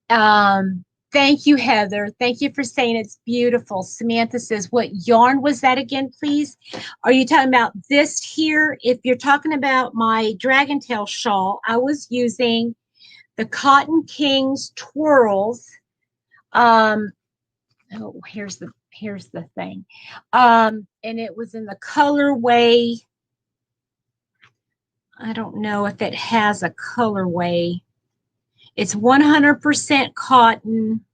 Thank you, Heather. Thank you for saying it's beautiful. Samantha says, what yarn was that again, please? Are you talking about this here? If you're talking about my Dragon Tail shawl, I was using the Cotton Kings twirls. Here's the thing. And it was in the colorway. I don't know if it has a colorway. It's 100% cotton.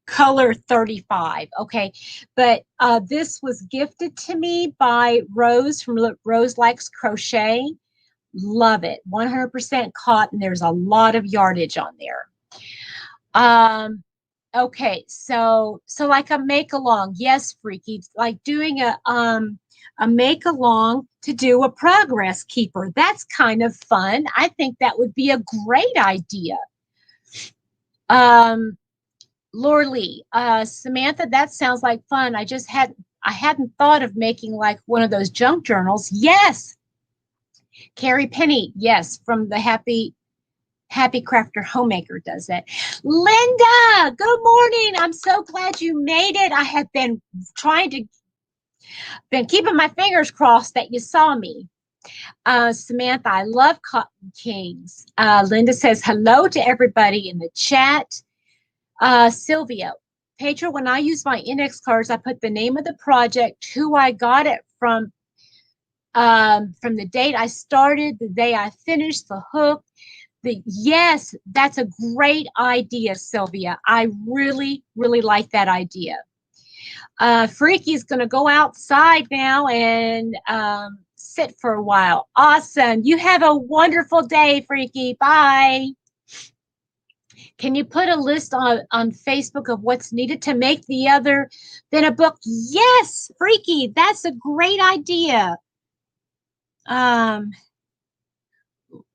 Color 35. Okay. But this was gifted to me by Rose from Rose Likes Crochet. Love it. 100% cotton. There's a lot of yardage on there. Okay. So like a make along. Yes, Freaky. Like doing a make along to do a progress keeper. That's kind of fun. I think that would be a great idea. Lorley, Samantha, that sounds like fun. I hadn't thought of making like one of those junk journals. Yes. Carrie Penny, yes, from the Happy Crafter Homemaker does that. Linda, good morning. I'm so glad you made it. I have been keeping my fingers crossed that you saw me. Samantha, I love Cotton Kings. Linda says hello to everybody in the chat. Sylvia, Petra, when I use my index cards, I put the name of the project, who I got it from the date I started, the day I finished, the hook. Yes, that's a great idea, Sylvia. I really, really like that idea. Freaky's going to go outside now and sit for a while. Awesome. You have a wonderful day, Freaky. Bye. Can you put a list on Facebook of what's needed to make the other than a book? Yes, Freaky. That's a great idea.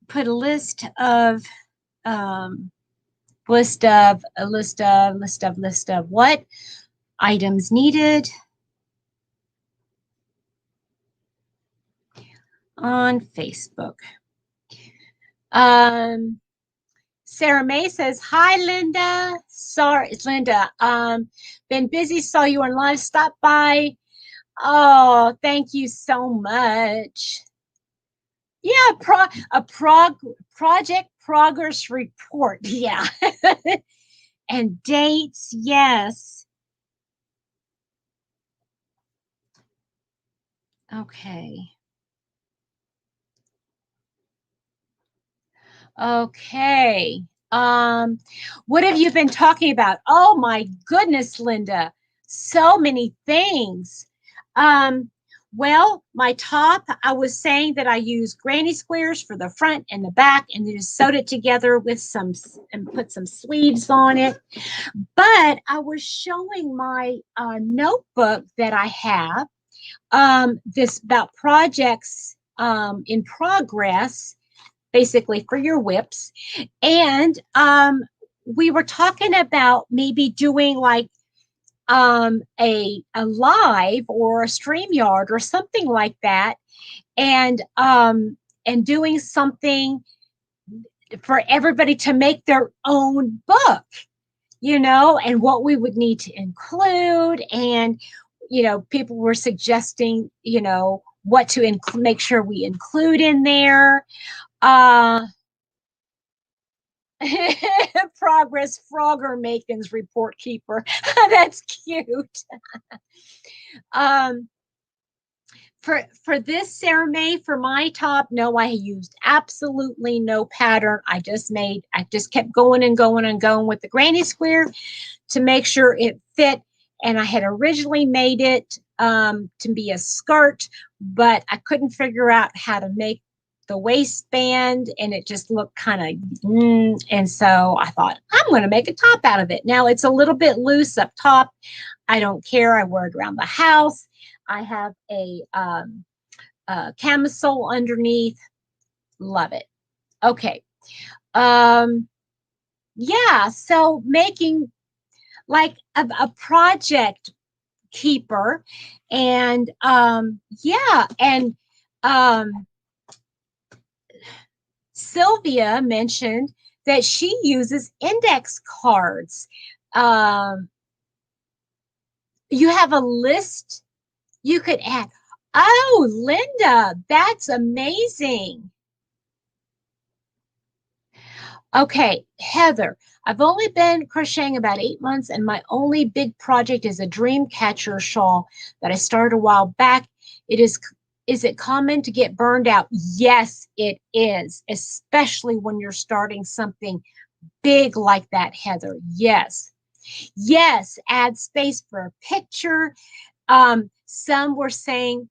put a list of list of what items needed on Facebook. Sarah May says, hi, Linda. Sorry, it's Linda. Been busy, saw you on live, stop by. Oh, thank you so much. Yeah, project progress report. Yeah. And dates, yes. Okay. Okay. What have you been talking about? Oh my goodness, Linda. So many things. Well, my top, I was saying that I use granny squares for the front and the back, and then just sewed it together with some and put some sleeves on it. But I was showing my notebook that I have, this about projects in progress, basically for your whips. And we were talking about maybe doing like a live or a StreamYard or something like that, and doing something for everybody to make their own book, and what we would need to include. And people were suggesting what to make sure we include in there. Progress Frogger Makin's report keeper. That's cute. For this, Sarah May, for my top, no, I used absolutely no pattern. I just kept going and going and going with the granny square to make sure it fit. And I had originally made it to be a skirt, but I couldn't figure out how to make the waistband, and it just looked kind of, and so I thought, I'm going to make a top out of it. Now it's a little bit loose up top. I don't care. I wear it around the house. I have a camisole underneath. Love it. Okay. Yeah, so making like a project keeper, and yeah, and Sylvia mentioned that she uses index cards. You have a list you could add. Oh, Linda, that's amazing. Okay, Heather, I've only been crocheting about 8 months, and my only big project is a dream catcher shawl that I started a while back. Is it common to get burned out? Yes, it is, especially when you're starting something big like that, Heather. Yes. Yes, add space for a picture. Some were saying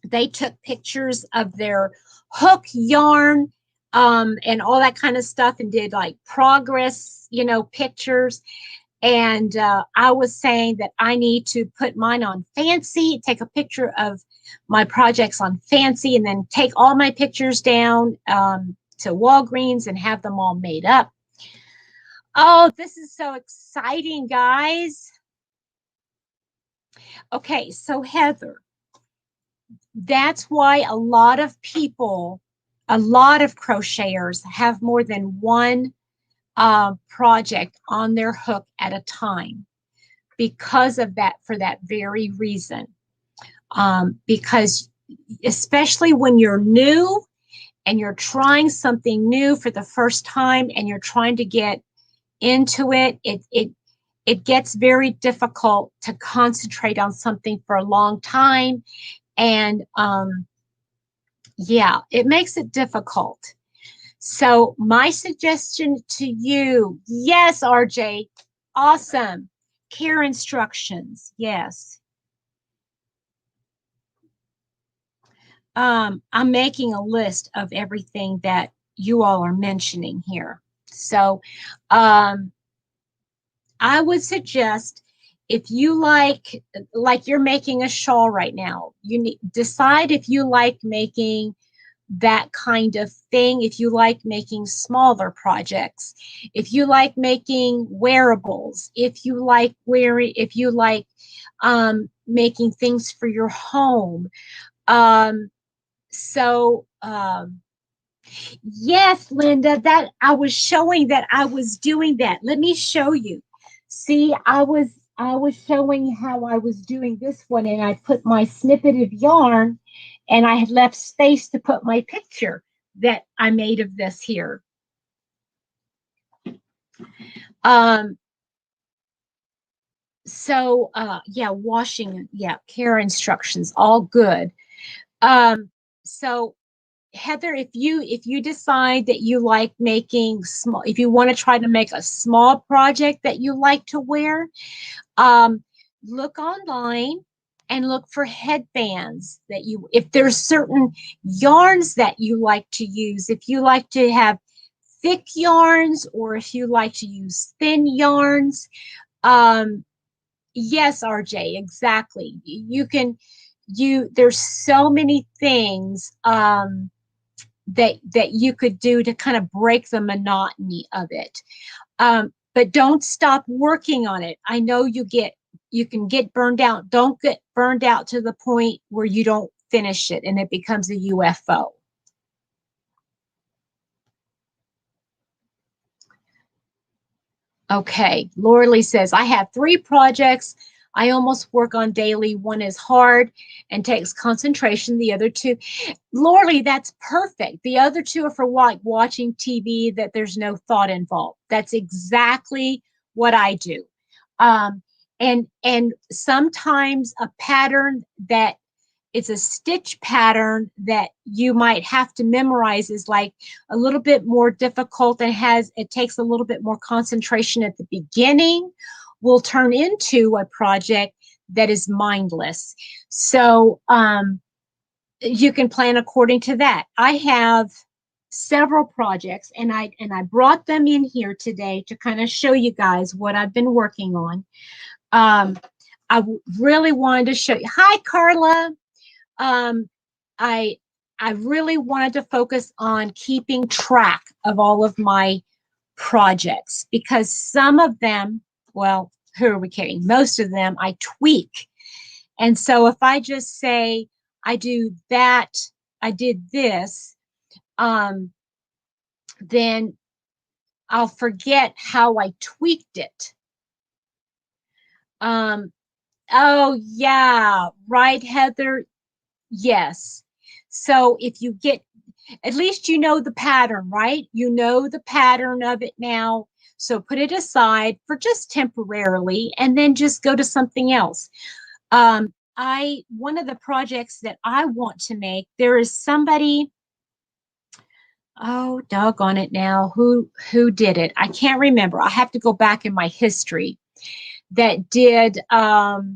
they took pictures of their hook yarn and all that kind of stuff, and did like progress, pictures. And I was saying that I need to put mine on Fancy, take a picture of my projects on Fancy, and then take all my pictures down to Walgreens and have them all made up. Oh, this is so exciting, guys. Okay, so Heather, that's why a lot of crocheters have more than one project on their hook at a time, because of that, for that very reason. Because especially when you're new and you're trying something new for the first time and you're trying to get into it, it gets very difficult to concentrate on something for a long time. And yeah, it makes it difficult. So my suggestion to you, yes, RJ, awesome. Care instructions, yes. I'm making a list of everything that you all are mentioning here. So I would suggest, if you like you're making a shawl right now, decide if you like making that kind of thing, if you like making smaller projects, if you like making wearables, if you like making things for your home. So yes, Linda, that I was showing that I was doing that. Let me show you. See, I was showing how I was doing this one, and I put my snippet of yarn, and I had left space to put my picture that I made of this here. Yeah, washing, yeah, care instructions, all good. So Heather, if you decide that you like making small, if you want to try to make a small project that you like to wear, look online and look for headbands that you, if there's certain yarns that you like to use, if you like to have thick yarns or if you like to use thin yarns. Yes, RJ, exactly. There's so many things that you could do to kind of break the monotony of it. But don't stop working on it. I know you can get burned out. Don't get burned out to the point where you don't finish it and it becomes a UFO. Okay, Laura Lee says, I have 3 projects I almost work on daily. One is hard and takes concentration. The other 2, Laura Lee, that's perfect. The other 2 are for watching TV that there's no thought involved. That's exactly what I do. And sometimes a pattern that it's a stitch pattern that you might have to memorize is like a little bit more difficult and it takes a little bit more concentration at the beginning, will turn into a project that is mindless. So you can plan according to that. I have several projects and I brought them in here today to kind of show you guys what I've been working on. I really wanted to show you. Hi, Carla. I really wanted to focus on keeping track of all of my projects because some of them, well, who are we kidding? Most of them I tweak. And so if I just say I do that, I did this, then I'll forget how I tweaked it. Oh yeah, right, Heather. Yes. So if you get, at least you know the pattern, right? You know the pattern of it now. So put it aside for just temporarily and then just go to something else. One of the projects that I want to make, there is somebody, oh, doggone it now, who did it? I can't remember. I have to go back in my history that did, oh,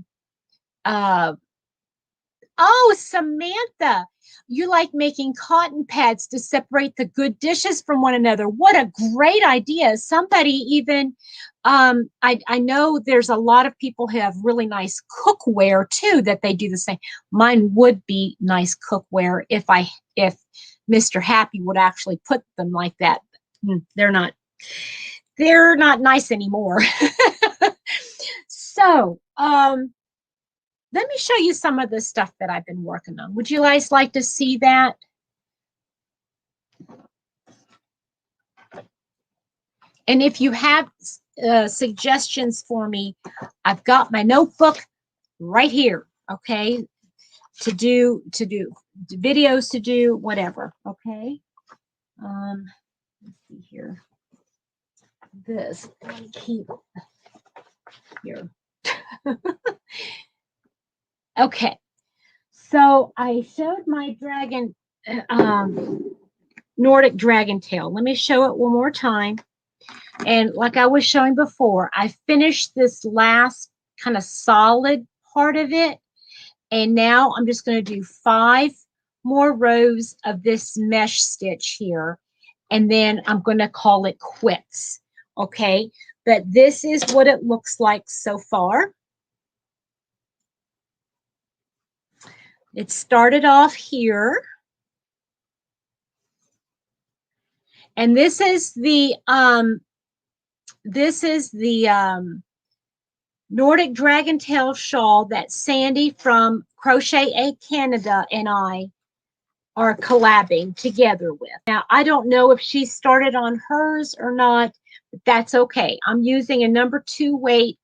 Samantha, you like making cotton pads to separate the good dishes from one another. What a great idea. Somebody even, I know there's a lot of people who have really nice cookware too, that they do the same. Mine would be nice cookware if Mr. Happy would actually put them like that. They're not nice anymore. So, let me show you some of the stuff that I've been working on. Would you guys like to see that? And if you have suggestions for me, I've got my notebook right here, okay? To do videos, to do whatever, okay? Let's see here. This, keep here. Okay, so I showed my dragon, Nordic dragon tail. Let me show it one more time. And like I was showing before, I finished this last kind of solid part of it. And now I'm just going to do 5 more rows of this mesh stitch here. And then I'm going to call it quits. Okay, but this is what it looks like so far. It started off here. And this is the Nordic Dragon Tail shawl that Sandy from Crochet Egg Canada and I are collabing together with. Now, I don't know if she started on hers or not, but that's okay. I'm using a number 2 weight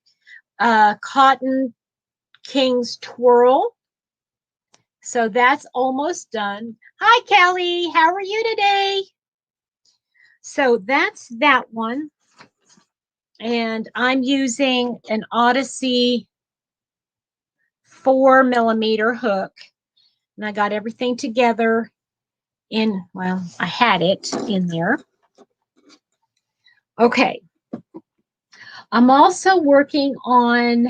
Cotton King's Twirl. So that's almost done. Hi, Kelly. How are you today? So that's that one. And I'm using an Odyssey 4mm hook. And I got everything together in, well, I had it in there. Okay. I'm also working on,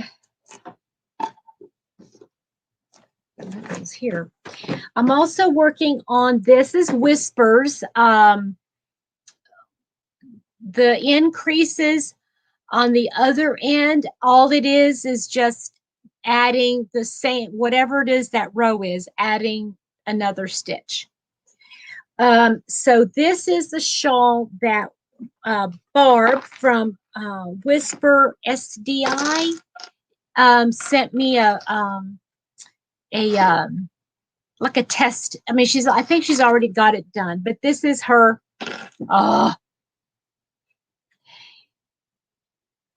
here. I'm also working on, this is Whispers. The increases on the other end, all it is just adding the same, whatever it is that row is, adding another stitch. So this is the shawl that Barb from Whisper SDI sent me like a test. I mean, I think she's already got it done, but this is her.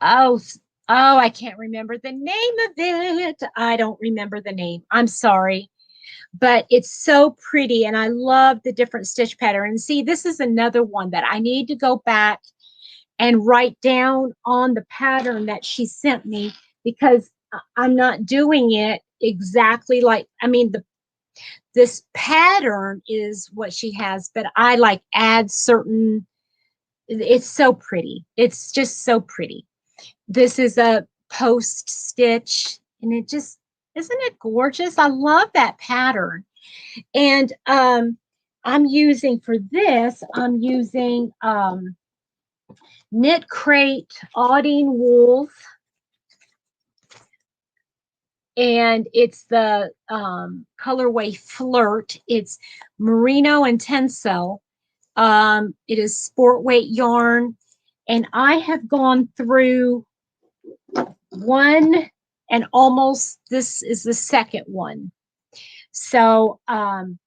Oh, I can't remember the name of it. I don't remember the name. I'm sorry. But it's so pretty, and I love the different stitch patterns. See, this is another one that I need to go back and write down on the pattern that she sent me, because I'm not doing it exactly like, I mean, this pattern is what she has, but I like add certain, it's so pretty. It's just so pretty. This is a post stitch, and it just, isn't it gorgeous? I love that pattern. And I'm using, for this, I'm using Knit Crate Audine wools, and it's the colorway Flirt. It's merino and tencel. It is sport weight yarn, and I have gone through one, and almost, this is the second one. So I'm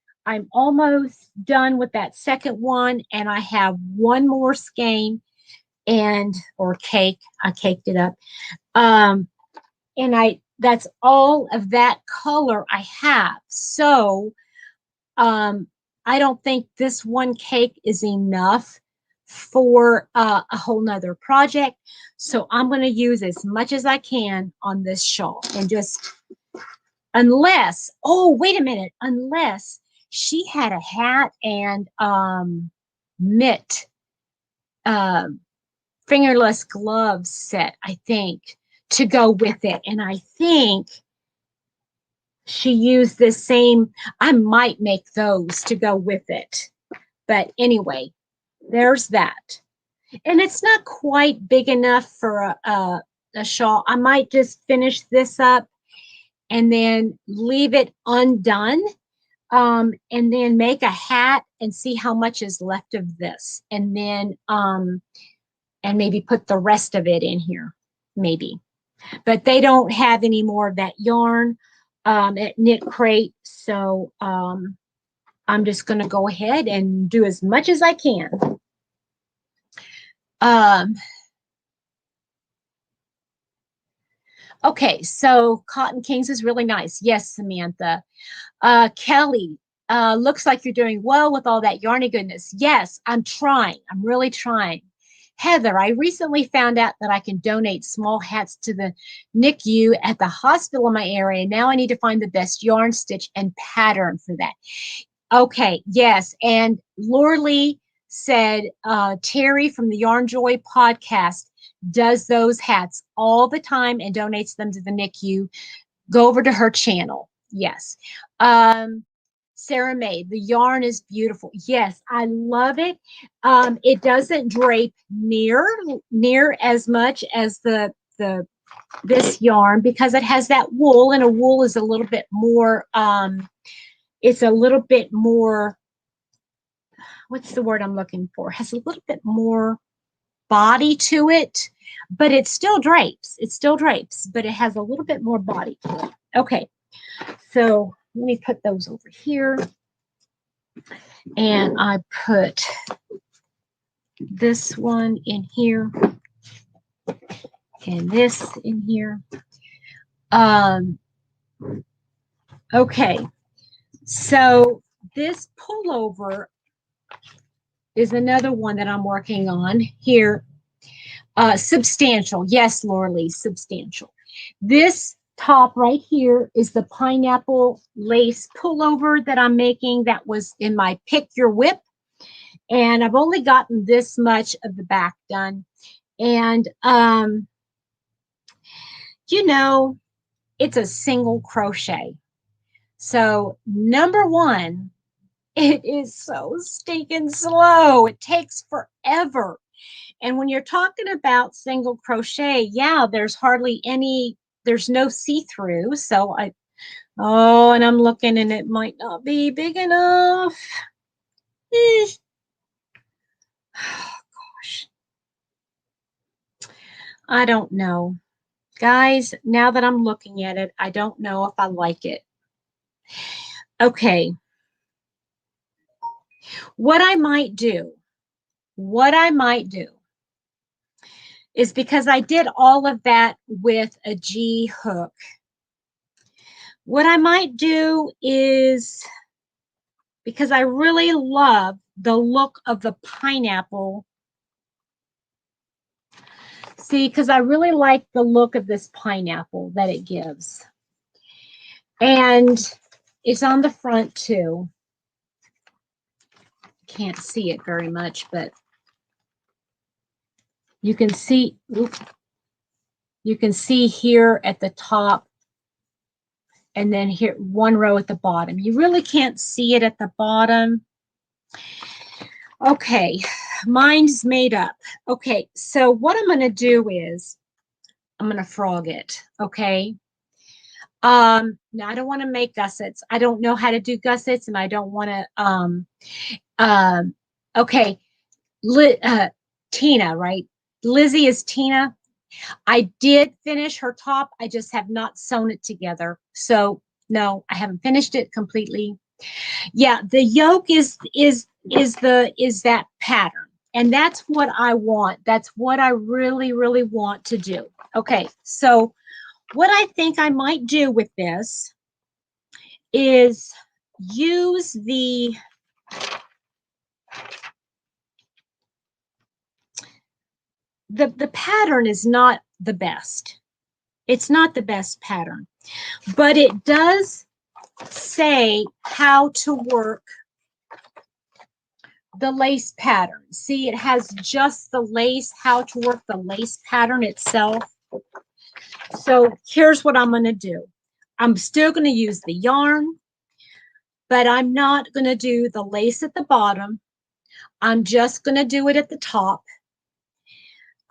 almost done with that second one, and I have one more skein or cake. I caked it up. And that's all of that color I have. So I don't think this one cake is enough for a whole nother project. So I'm going to use as much as I can on this shawl, and just, unless, oh, wait a minute, unless she had a hat and mitt, fingerless gloves set, I think, to go with it. And I think she used the same, I might make those to go with it. But anyway, there's that. And it's not quite big enough for a shawl. I might just finish this up and then leave it undone, and then make a hat and see how much is left of this, and then and maybe put the rest of it in here, maybe. But they don't have any more of that yarn at Knit Crate, so I'm just going to go ahead and do as much as I can. Okay, so Cotton Kings is really nice. Yes, Samantha. Kelly, looks like you're doing well with all that yarny goodness. Yes, I'm trying. I'm really trying. Heather, I recently found out that I can donate small hats to the NICU at the hospital in my area. Now I need to find the best yarn, stitch, and pattern for that. Okay, yes. And Lorley said Terry from the Yarn Joy podcast does those hats all the time and donates them to the NICU. Go over to her channel. Yes. Sarah May, the yarn is beautiful. Yes, I love it. It doesn't drape near as much as this yarn, because it has that wool, and a wool is a little bit more it's a little bit more what's the word I'm looking for? Has a little bit more body to it, but it still drapes. It still drapes, but it has a little bit more body to it. Okay, so let me put those over here. And I put this one in here and this in here. Okay, so this pullover is another one that I'm working on here. Substantial. Yes, Laura Lee, substantial. This top right here is the pineapple lace pullover that I'm making that was in my Pick Your Whip. And I've only gotten this much of the back done. And, you know, it's a single crochet. So number one, it is so stinking slow. It takes forever. And when you're talking about single crochet, yeah, there's hardly any, there's no see-through. So and I'm looking and it might not be big enough. Oh, gosh. I don't know. Guys, now that I'm looking at it, I don't know if I like it. Okay. What I might do is, because I did all of that with a G hook, what I might do is, because I really love the look of the pineapple. See, because I really like the look of this pineapple that it gives. And it's on the front too. Can't see it very much, but you can see, you can see here at the top, and then here one row at the bottom. You really can't see it at the bottom. Okay, mine's made up. Okay, so what I'm going to do is I'm going to frog it. Okay. Now I don't want to make gussets. I don't know how to do gussets, and I don't want to. Okay, Tina, right? Lizzie is Tina. I did finish her top. I just have not sewn it together. So no, I haven't finished it completely. Yeah, the yoke is that pattern, and that's what I want. That's what I really, really want to do. Okay, so what I think I might do with this is use the pattern is not the best. It's not the best pattern, but it does say how to work the lace pattern. See, it has just the lace, how to work the lace pattern itself. So here's what I'm going to do. I'm still going to use the yarn, but I'm not going to do the lace at the bottom. I'm just going to do it at the top.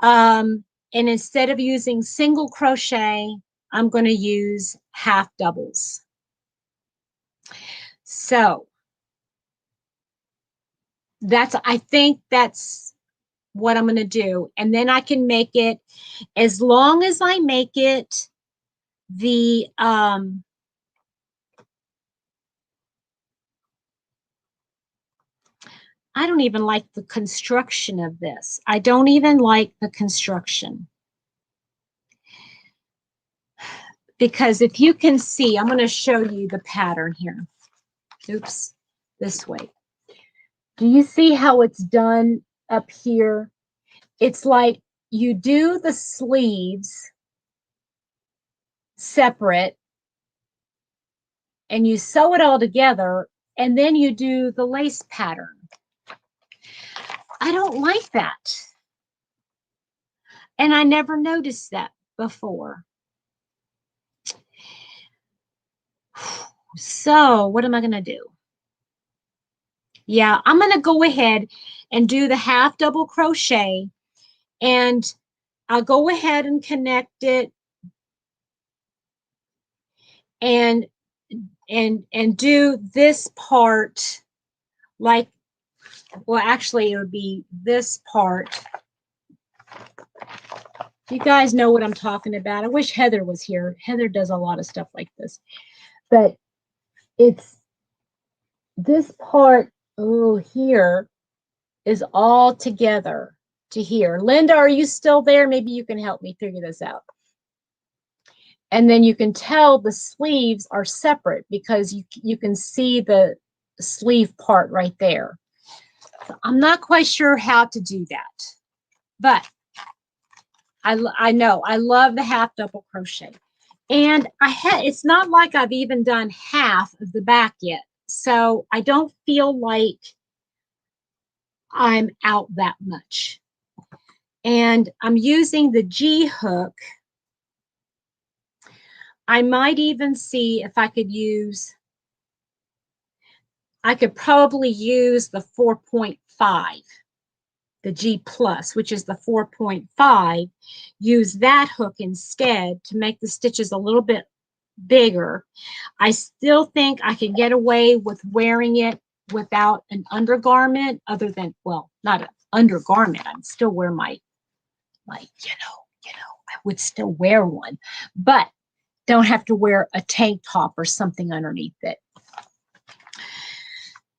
And instead of using single crochet, I'm going to use half doubles. So I think that's what I'm going to do. And then I can make it, as long as I make it the, I don't even like the construction of this. I don't even like the construction. Because if you can see, I'm going to show you the pattern here. Oops, this way. Do you see how it's done up here? It's like you do the sleeves separate and you sew it all together, and then you do the lace pattern. I don't like that. And I never noticed that before. So what am I going to do? Yeah, I'm going to go ahead and do the half double crochet, and I'll go ahead and connect it and do this part like well, actually, it would be this part. You guys know what I'm talking about. I wish Heather was here. Heather does a lot of stuff like this. But it's this part, oh, here is all together to here. Linda, are you still there? Maybe you can help me figure this out. And then you can tell the sleeves are separate because you can see the sleeve part right there. So I'm not quite sure how to do that, but I know I love the half double crochet. And it's not like I've even done half of the back yet. So I don't feel like I'm out that much. And I'm using the G hook. I might even see if I could probably use the 4.5, the G plus, which is the 4.5, use that hook instead to make the stitches a little bit bigger. I still think I could get away with wearing it without an undergarment, other than, well, not an undergarment. I'd still wear my I would still wear one, but don't have to wear a tank top or something underneath it.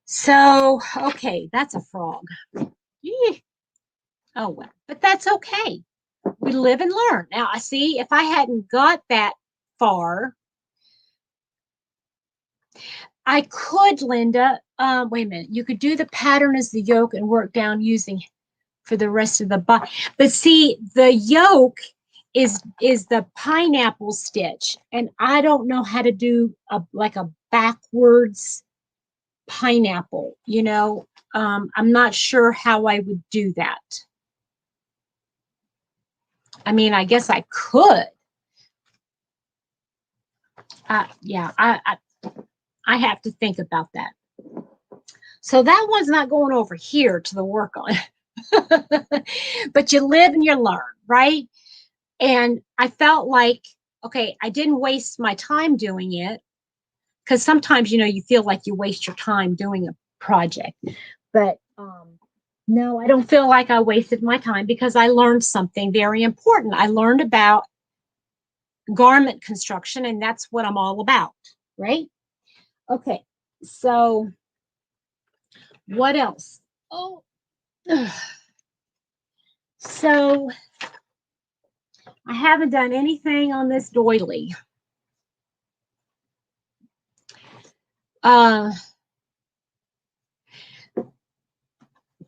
So, okay, that's a frog. Eeh. Oh, well, but that's okay. We live and learn. Now, I see if I hadn't got that far, I could, Linda, wait a minute. You could do the pattern as the yoke and work down using for the rest of the body. But see, the yoke is the pineapple stitch, and I don't know how to do like a backwards pineapple, you know. I'm not sure how I would do that. I mean, I guess I could. Yeah, I have to think about that. So that one's not going over here to the work on. But you live and you learn, right? And I felt like, okay, I didn't waste my time doing it, because sometimes, you know, you feel like you waste your time doing a project. But no, I don't feel like I wasted my time, because I learned something very important. I learned about garment construction, and that's what I'm all about, right? Okay, so what else? Oh, so I haven't done anything on this doily.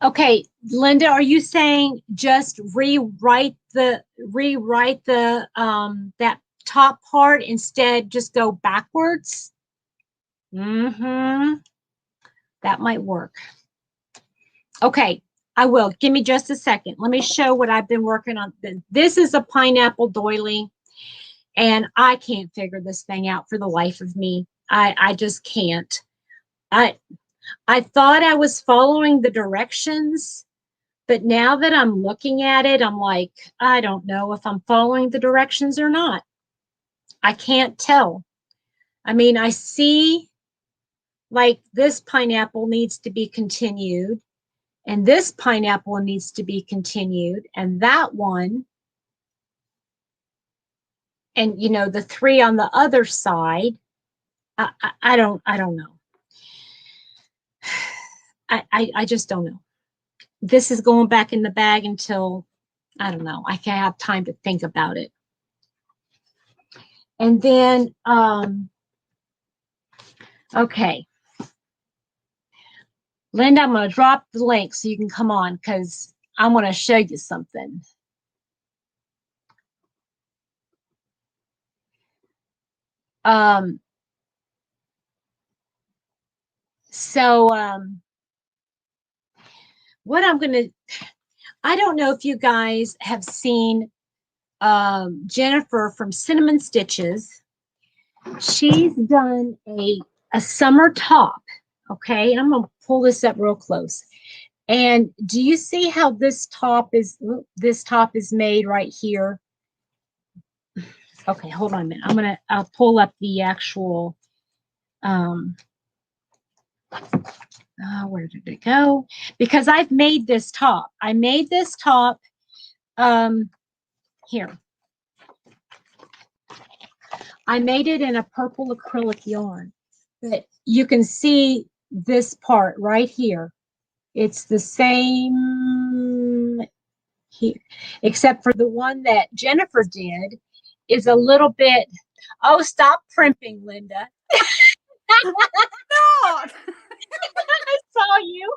Okay, Linda, are you saying just rewrite the that top part, instead just go backwards? Mm-hmm. That might work. Okay, I will. Give me just a second. Let me show what I've been working on. This is a pineapple doily, and I can't figure this thing out for the life of me. I just can't. I thought I was following the directions, but now that I'm looking at it, I'm like, I don't know if I'm following the directions or not. I can't tell. I mean, I see like this pineapple needs to be continued, and this pineapple needs to be continued, and that one, and you know, the three on the other side. I don't know. I just don't know. This is going back in the bag until, I don't know, I can have time to think about it. And then, okay. Linda, I'm going to drop the link so you can come on, because I want to show you something. What I'm going to, I don't know if you guys have seen Jennifer from Cinnamon Stitches. She's done a summer top. Okay, I'm going to pull this up real close. And do you see how this top is made right here? Okay, hold on a minute. I'll pull up the actual Where did it go? Because I've made this top. I made this top here. I made it in a purple acrylic yarn. But you can see this part right here. It's the same here, except for the one that Jennifer did is a little bit. Oh, stop primping, Linda. Not. I saw you.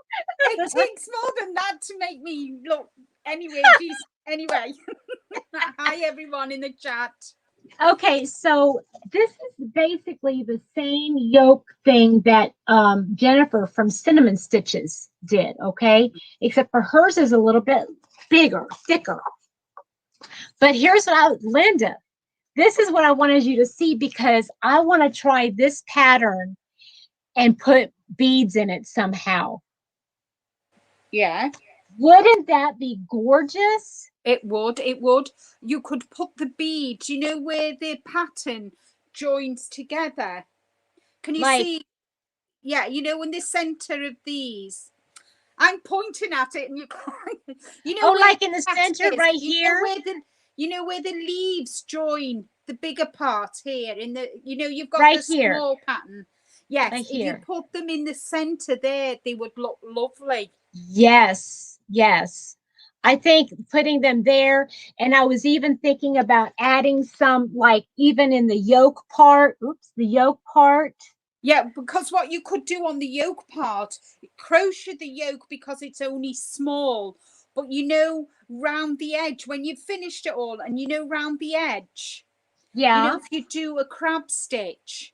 It takes more than that to make me look. Anyway, anyway. Hi, everyone in the chat. Okay, so this is basically the same yoke thing that Jennifer from Cinnamon Stitches did, okay? Except for hers is a little bit bigger, thicker. But here's what Linda, this is what I wanted you to see because I want to try this pattern and put beads in it somehow. Yeah. Wouldn't that be gorgeous? It would. It would. You could put the beads, you know, where the pattern joins together. Can you see? Yeah, you know, in the center of these. I'm pointing at it and you can't. You know, like in the center right here? You know where the leaves join the bigger part here in the, you know, you've got right the here. Small pattern. Yes, right if here. you put them in the center there, they would look lovely. Yes, yes. I think putting them there, and I was even thinking about adding some, like even in the yoke part. Oops, the yoke part. Yeah, because what you could do on the yoke part, crochet the yoke because it's only small, but you know, round the edge, when you've finished it all, and you know, round the edge, yeah, you know, if you do a crab stitch.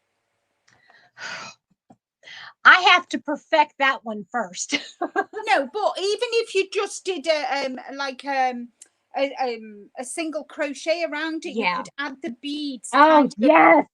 I have to perfect that one first. No, but even if you just did a single crochet around it, yeah. you could add the beads. Oh, yes.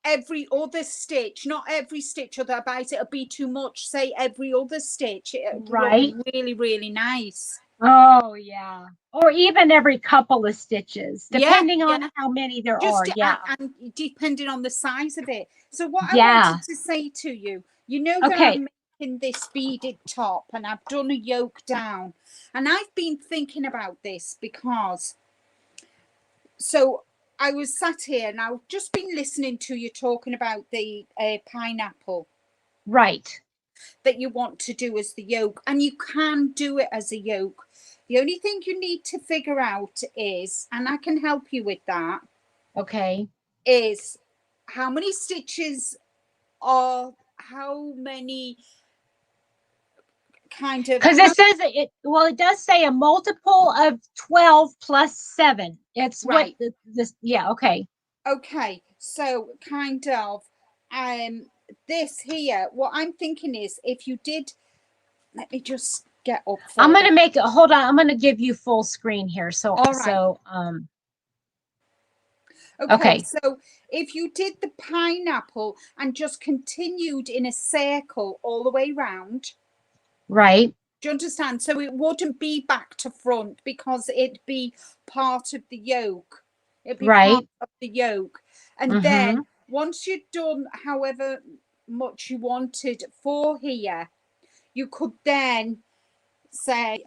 Every other stitch, not every stitch, otherwise it'll be too much. Say every other stitch, it'll right. look really, really nice. Oh, yeah. Or even every couple of stitches, depending on how many there are. Yeah. And depending on the size of it. So what I wanted to say to you, you know that I'm making this beaded top and I've done a yoke down. And I've been thinking about this because, so I was sat here and I've just been listening to you talking about the pineapple. Right. That you want to do as the yoke, and you can do it as a yoke. The only thing you need to figure out is, and I can help you with that. Okay. Is how many stitches are how many kind of, because it says it does say a multiple of 12 plus 7. It's right. What this okay. Okay, so kind of this here, what I'm thinking is if you did, let me just get up. I'm going to make it, hold on, I'm going to give you full screen here. So, all right. So, okay, so if you did the pineapple and just continued in a circle all the way round. Right. Do you understand? So it wouldn't be back to front because it'd be part of the yoke. It'd be part of the yoke. And then once you've done however much you wanted for here, you could then say,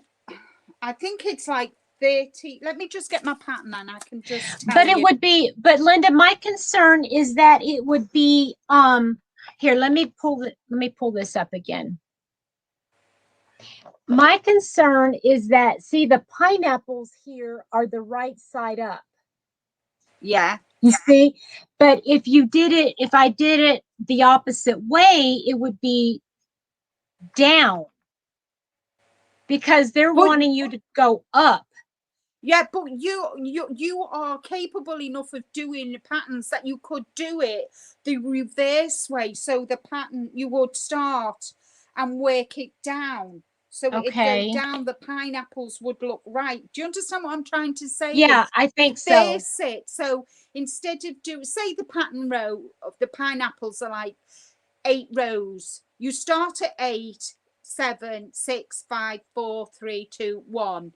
I think it's like 30. Let me just get my pattern and I can just tell but it would be, but Linda, my concern is that it would be here, let me pull this up again. My concern is that, see, the pineapples here are the right side up. Yeah. You see, but if I did it the opposite way, it would be down because they're wanting you to go up. Yeah, but you are capable enough of doing patterns that you could do it the reverse way. So the pattern, you would start and work it down. So it'd go down, the pineapples would look right. Do you understand what I'm trying to say? Yeah, I think so. It. So instead of say the pattern row of the pineapples are like 8 rows. You start at 8, 7, 6, 5, 4, 3, 2, 1.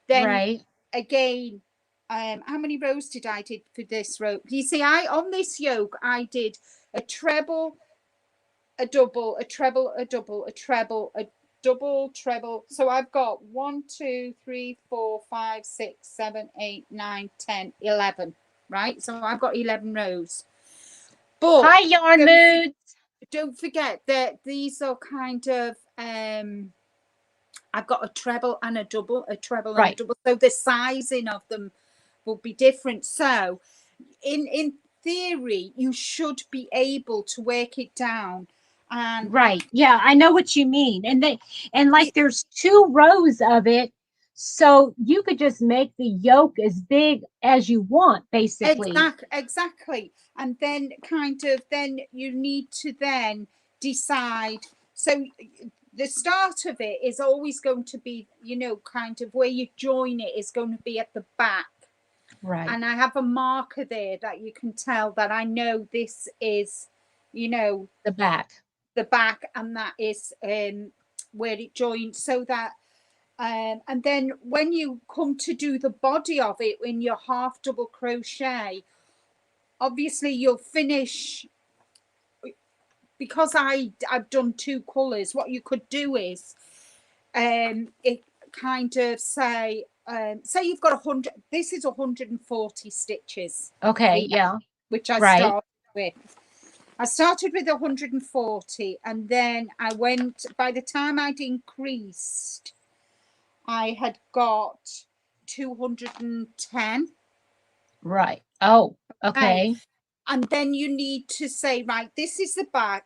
Then again, how many rows did I did for this row? You see, on this yoke, I did a treble a double, a treble, a double, a treble, a double, treble. So I've got 1, 2, 3, 4, 5, 6, 7, 8, 9, 10, 11. Right? So I've got 11 rows. But hi, Yarn Moods. Don't forget that these are kind of I've got a treble and a double, a treble and a double. So the sizing of them will be different. So in theory, you should be able to work it down. And yeah, I know what you mean. And like there's 2 rows of it, so you could just make the yoke as big as you want, basically. Exactly. And then kind of then you need to then decide. So the start of it is always going to be, you know, kind of where you join it is going to be at the back. Right. And I have a marker there that you can tell that I know this is, you know, the back, and that is where it joins, so that and then when you come to do the body of it in your half double crochet, obviously you'll finish, because I've done 2 colors. What you could do is it kind of say you've got 100, this is 140 stitches. Okay, here, yeah. Which I started with. I started with 140, and then I went, by the time I'd increased, I had got 210. Right. Oh, okay. And then you need to say, right, this is the back,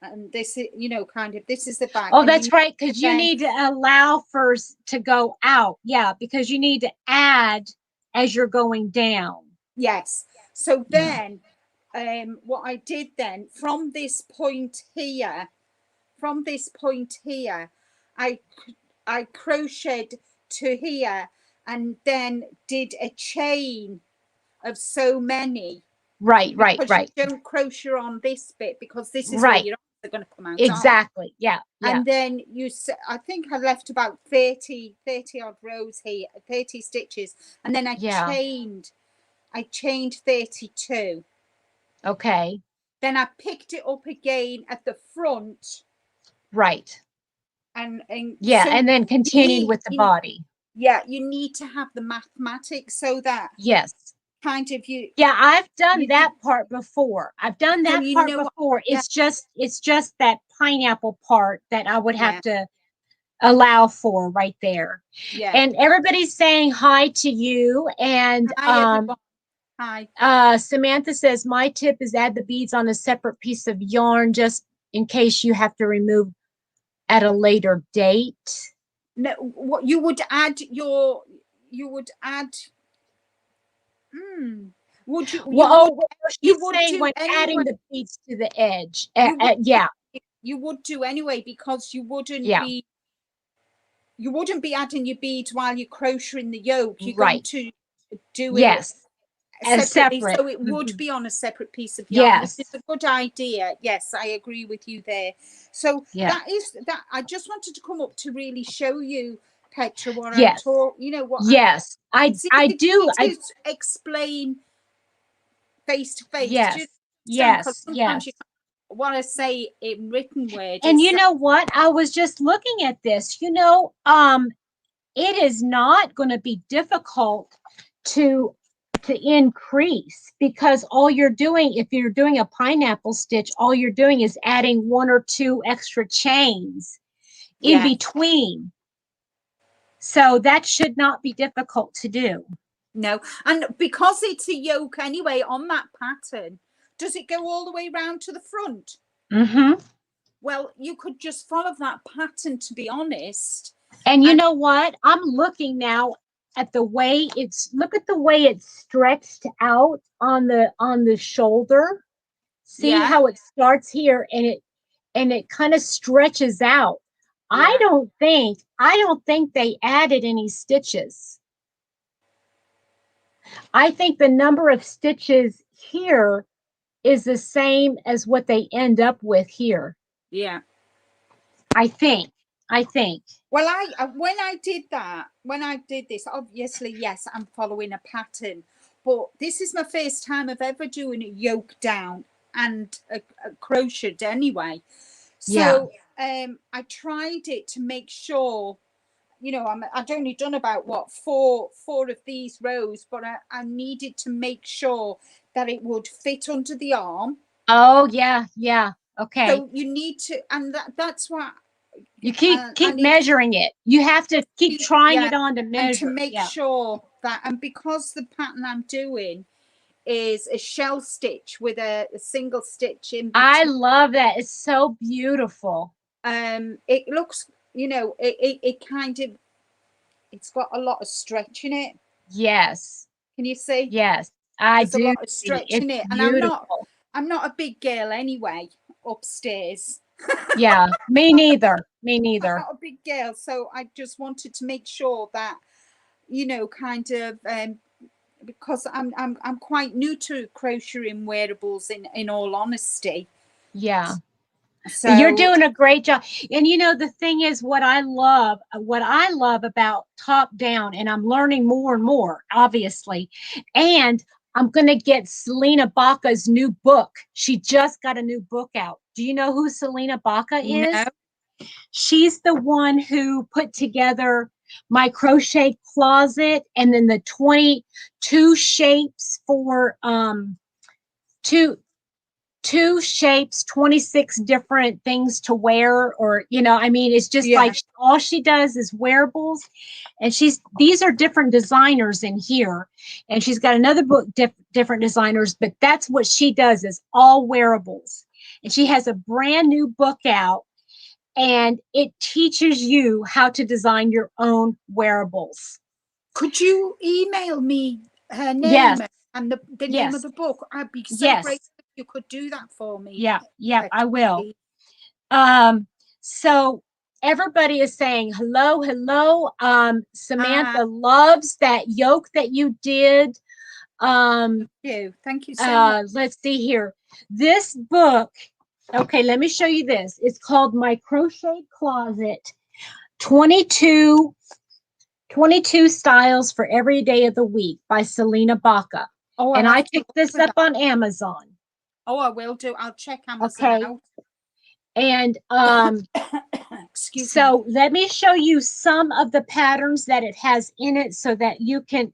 and this is, you know, kind of, this is the back. Oh, that's right, because you need to allow first to go out. Yeah, because you need to add as you're going down. Yes. So then what I did then, from this point here, I crocheted to here, and then did a chain of so many. Right. You don't crochet on this bit, because this is where your arms are going to come out. Exactly. Yeah. And then I think I left about 30 odd rows here, 30 stitches, and then I chained 32. Okay. Then I picked it up again at the front. Right. And yeah, so and then continued with the body. Yeah, you need to have the mathematics, so that kind of I've done that part before. I've done that part before. It's just that pineapple part that I would have to allow for right there. Yeah. And everybody's saying hi to you. And hi, hi. Samantha says, my tip is add the beads on a separate piece of yarn, just in case you have to remove at a later date. No, what you would add would you? Well, she's saying when adding the beads to the edge. You would do anyway, because you wouldn't be. You wouldn't be adding your beads while you're crocheting the yoke. You're going to do it separately, so it would be on a separate piece of yarn. Yes, it's a good idea. Yes, I agree with you there. So that is that. I just wanted to come up to really show you, Petra, what I'm talking. You know what? Yes, I do. I explain face to face. Yes. You want to say in written words. And you know what? I was just looking at this. You know, it is not going to be difficult to increase, because all you're doing, if you're doing a pineapple stitch, all you're doing is adding 1 or 2 extra chains in between. So that should not be difficult to do. No, and because it's a yoke anyway on that pattern, does it go all the way around to the front? Mm-hmm. Well, you could just follow that pattern, to be honest. And you know what? I'm looking now at the way look at the way it's stretched out on the shoulder. See how it starts here, and it kind of stretches out. I don't think they added any stitches. I think the number of stitches here is the same as what they end up with here. Yeah. I think. Well, when I did this, obviously, yes, I'm following a pattern, but this is my first time of ever doing a yoke down, hand crocheted anyway. Yeah. So I tried it to make sure, you know, I'd only done about what four of these rows, but I needed to make sure that it would fit under the arm. Oh, yeah, yeah. Okay. So you need to, and that's what You keep measuring it. You have to keep trying it on to measure. And to make sure that, and because the pattern I'm doing is a shell stitch with a single stitch in between. I love that. It's so beautiful. It looks, you know, it kind of, it's got a lot of stretch in it. Yes. Can you see? Yes, I do. There's a lot of stretch in it. And I'm not a big girl anyway, upstairs. Yeah, me neither. Me neither. I'm not a big girl, so I just wanted to make sure that, you know, kind of because I'm quite new to crocheting wearables in all honesty. Yeah. So you're doing a great job. And you know, the thing is, what I love about top down, and I'm learning more and more, obviously. And I'm going to get Selena Baca's new book. She just got a new book out. Do you know who Selena Baca is? No. She's the one who put together my crochet closet, and then the 22 shapes for two shapes, 26 different things to wear, or, you know, I mean, it's just like all she does is wearables. And these are different designers in here. And she's got another book, different designers, but that's what she does, is all wearables. And she has a brand new book out, and it teaches you how to design your own wearables. Could you email me her name? Yes. And the name of the book? I'd be so grateful if you could do that for me. Yeah, I will. So everybody is saying hello. Samantha loves that yoke that you did. Thank you so much. Let's see here. This book, okay, let me show you this. It's called My Crochet Closet, 22 Styles for Every Day of the Week by Selena Baca. Oh, and I picked this up on Amazon. Oh, I will do. I'll check Amazon out. And excuse me. Let me show you some of the patterns that it has in it, so that you can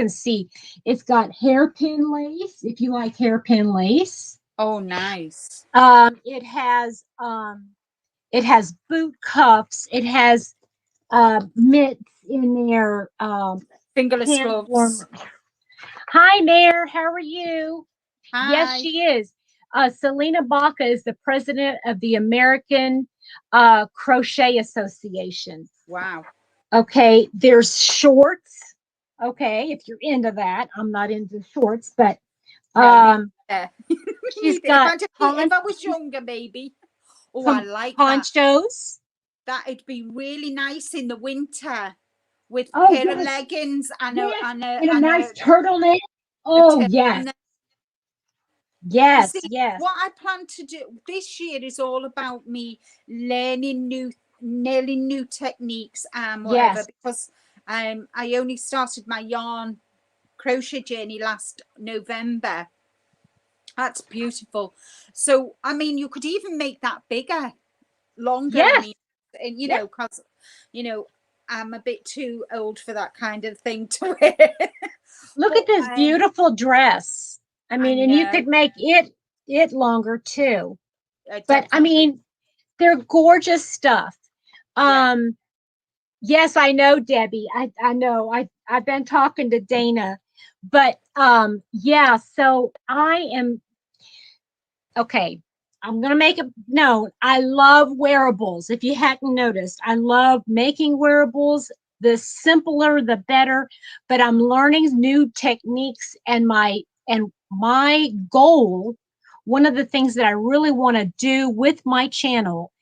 see. It's got hairpin lace, if you like hairpin lace. Oh, nice. It has boot cuffs. It has mitts in there. Fingerless gloves. Hi there. How are you? Hi. Yes, she is. Selena Baca is the president of the American Crochet Association. Wow. Okay. There's shorts. Okay. If you're into that. I'm not into shorts, but she's got if I was younger, maybe. Oh, I like ponchos. That'd be really nice in the winter with a pair of leggings and a nice turtleneck. Oh, yes. Yes, see, yes. What I plan to do this year is all about me learning new techniques and whatever, because I only started my yarn crochet journey last November. That's beautiful. So, I mean, you could even make that bigger, longer. Yes. I mean, and you know, because I'm a bit too old for that kind of thing to wear. Look at this beautiful dress. I mean, and you could make it longer too. But I mean, they're gorgeous stuff. Yes, I know, Debbie. I know. I've been talking to Dana. But so I am okay. I'm going to make it known. I love wearables. If you hadn't noticed, I love making wearables. The simpler, the better. But I'm learning new techniques, and my goal, one of the things that I really want to do with my channel,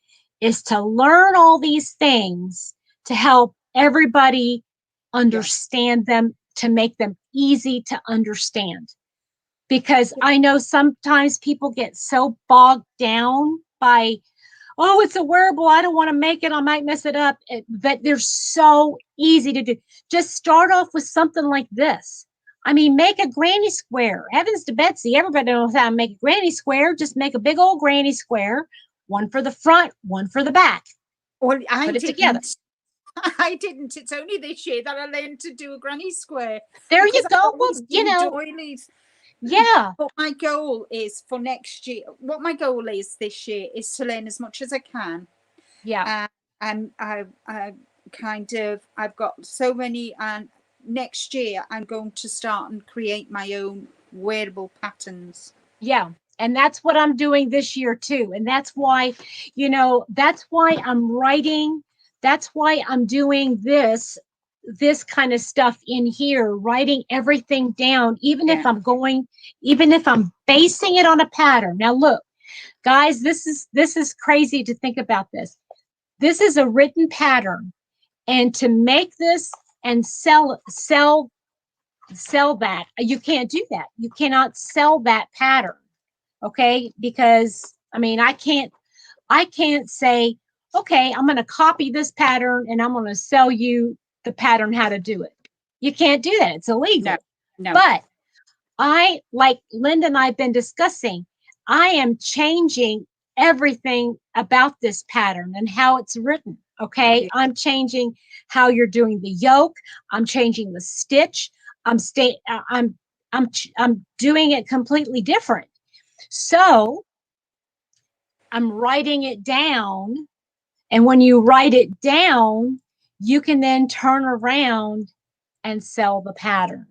is to learn all these things to help everybody understand them, to make them easy to understand. Because I know sometimes people get so bogged down by, oh, it's a wearable, I don't want to make it, I might mess it up. But they're so easy to do. Just start off with something like this. I mean, make a granny square. Heavens to Betsy, everybody knows how to make a granny square. Just make a big old granny square, one for the front, one for the back. Well, Put it together. I didn't. It's only this year that I learned to do a granny square. There you go. Well, you know, doilies. Yeah. But my goal is for next year. What my goal is this year is to learn as much as I can. Yeah. And I I've got so many, and next year I'm going to start and create my own wearable patterns. Yeah. And that's what I'm doing this year too. And that's why, you know, that's why I'm writing. That's why I'm doing this kind of stuff in here, writing everything down, even if I'm basing it on a pattern. Now, look, guys, this is crazy to think about this. This is a written pattern. And to make this and sell that, you can't do that. You cannot sell that pattern. Okay. Because I mean, I can't say, okay, I'm going to copy this pattern and I'm going to sell you the pattern how to do it. You can't do that. It's illegal. No. But I, like Linda and I have been discussing, I am changing everything about this pattern and how it's written. Okay. I'm changing how you're doing the yoke. I'm changing the stitch. I'm doing it completely different. So I'm writing it down. And when you write it down, you can then turn around and sell the pattern.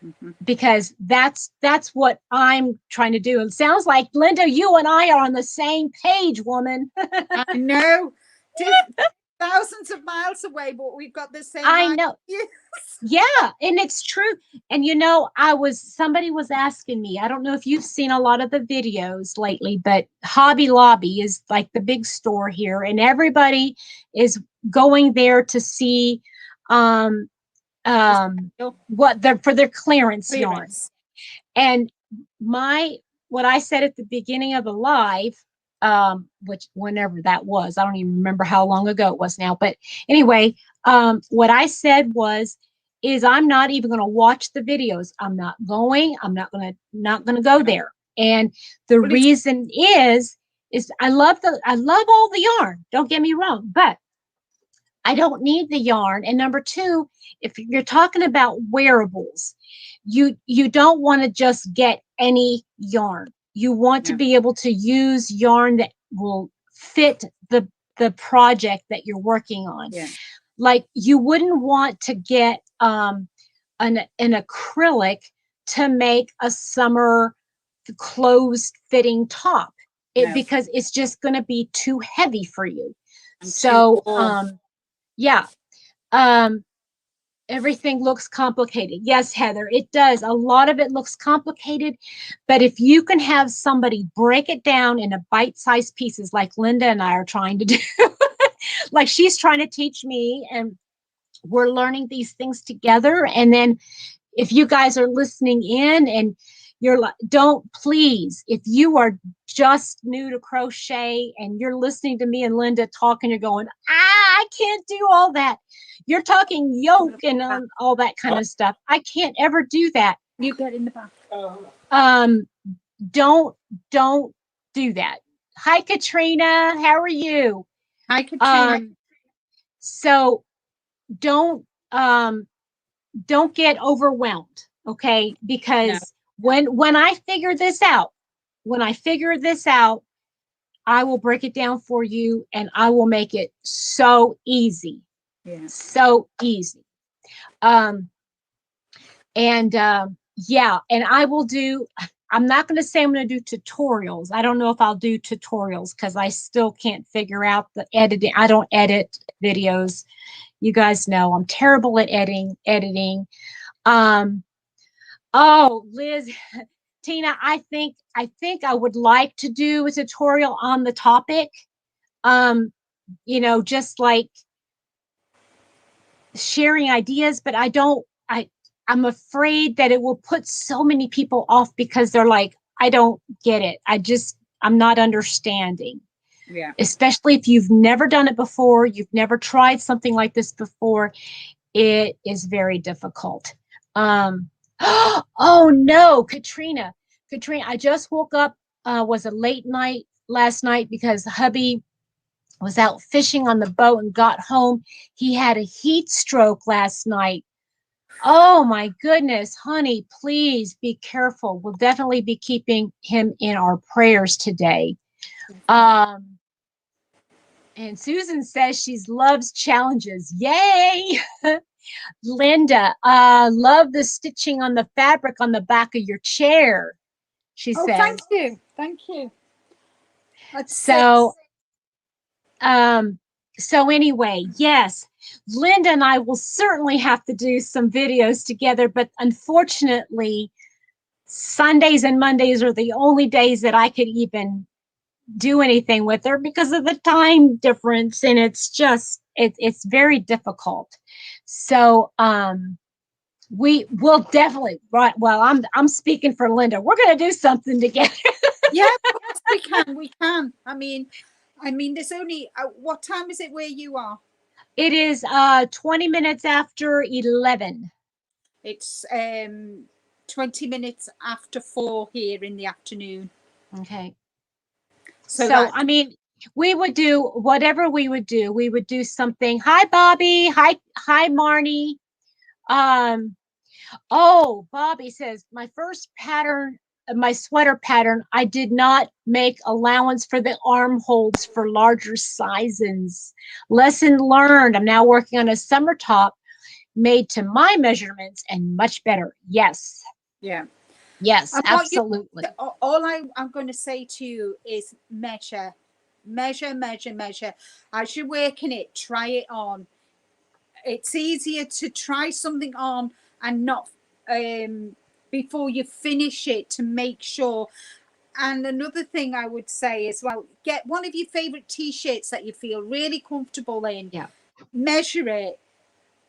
Mm-hmm. Because that's what I'm trying to do. It sounds like, Linda, you and I are on the same page, woman. I know. Thousands of miles away, but we've got the same I know. Yeah, and it's true. And you know, somebody was asking me, I don't know if you've seen a lot of the videos lately, but Hobby Lobby is like the big store here, and everybody is going there to see what they're for their clearance yarns. And what I said at the beginning of the live, which whenever that was, I don't even remember how long ago it was now, but anyway, what I said is I'm not even going to watch the videos. I'm not going to go there. And the reason is I love all the yarn. Don't get me wrong, but I don't need the yarn. And number two, if you're talking about wearables, you don't want to just get any yarn. You want to be able to use yarn that will fit the project that you're working on. Yeah. Like you wouldn't want to get an acrylic to make a summer closed fitting top because it's just going to be too heavy for you. Yeah. Everything looks complicated. Yes, Heather, it does. A lot of it looks complicated, but if you can have somebody break it down into bite-sized pieces like Linda and I are trying to do, like she's trying to teach me, and we're learning these things together. And then if you guys are listening in and you're like, please, if you are just new to crochet and you're listening to me and Linda talk and you're going, I can't do all that. You're talking yoke and all that kind of stuff. I can't ever do that. You get in the back. Don't do that. Hi, Katrina. How are you? Hi, Katrina. So don't get overwhelmed, okay? Because when I figure this out, I will break it down for you and I will make it so easy. Yeah. So easy. And I will do, I'm not going to say I'm going to do tutorials. I don't know if I'll do tutorials because I still can't figure out the editing. I don't edit videos. You guys know I'm terrible at editing. Oh, Liz, Tina, I think I would like to do a tutorial on the topic. Just like sharing ideas, but I'm afraid that it will put so many people off because they're like, I don't get it. I'm not understanding. Yeah. Especially if you've never done it before, you've never tried something like this before, it is very difficult. Oh no, Katrina, I just woke up, was a late night last night because hubby was out fishing on the boat and got home. He had a heat stroke last night. Oh my goodness, honey, please be careful. We'll definitely be keeping him in our prayers today. And Susan says she loves challenges. Yay! Linda, love the stitching on the fabric on the back of your chair, she says. Thank you. Thank you. So anyway, yes, Linda and I will certainly have to do some videos together, but unfortunately, Sundays and Mondays are the only days that I could even do anything with her because of the time difference, and it's just it's very difficult. So we will definitely, right, well, I'm speaking for Linda, we're going to do something together. Yeah, of course we can. I mean there's only what time is it where you are? It is 20 minutes after 11. It's 20 minutes after 4 here in the afternoon. Okay. So I mean, we would do whatever we would do. We would do something. Hi, Bobby. Hi, Marnie. Oh, Bobby says, my first pattern, my sweater pattern, I did not make allowance for the armholes for larger sizes. Lesson learned. I'm now working on a summer top made to my measurements and much better. Yes. Yeah. Yes, absolutely. All I'm going to say to you is measure. As you're working it, try it on. It's easier to try something on and not before you finish it to make sure. And another thing I would say is, well, get one of your favorite t-shirts that you feel really comfortable in. Yeah. Measure it.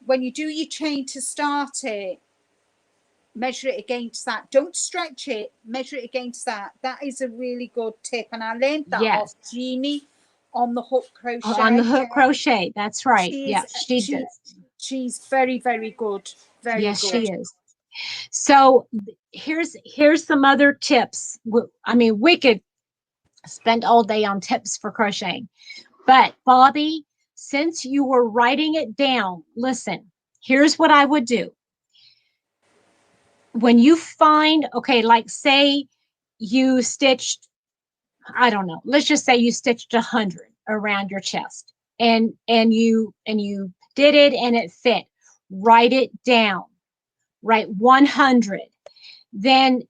When you do your chain to start it, measure it against that. Don't stretch it, measure it against that. That is a really good tip. And I learned that off Jeannie on the hook crochet. On the hook crochet, that's right. She's very, very good. Very good. She is. So here's some other tips. I mean, we could spend all day on tips for crocheting, but Bobby, since you were writing it down, listen, here's what I would do. When you find, okay, like say you stitched, I don't know, let's just say you stitched 100 around your chest and you did it and it fit. Write it down. Write 100. Then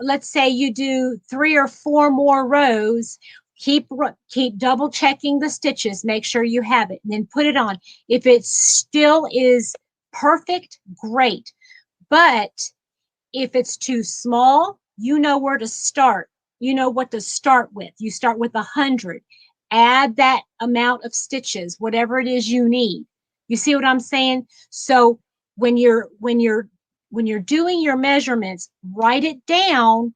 let's say you do 3 or 4 more rows. Keep double checking the stitches. Make sure you have it, and then put it on. If it still is perfect, great. But if it's too small, you know where to start. You know what to start with. You start with 100. Add that amount of stitches, whatever it is you need. You see what I'm saying? So when you're doing your measurements, write it down,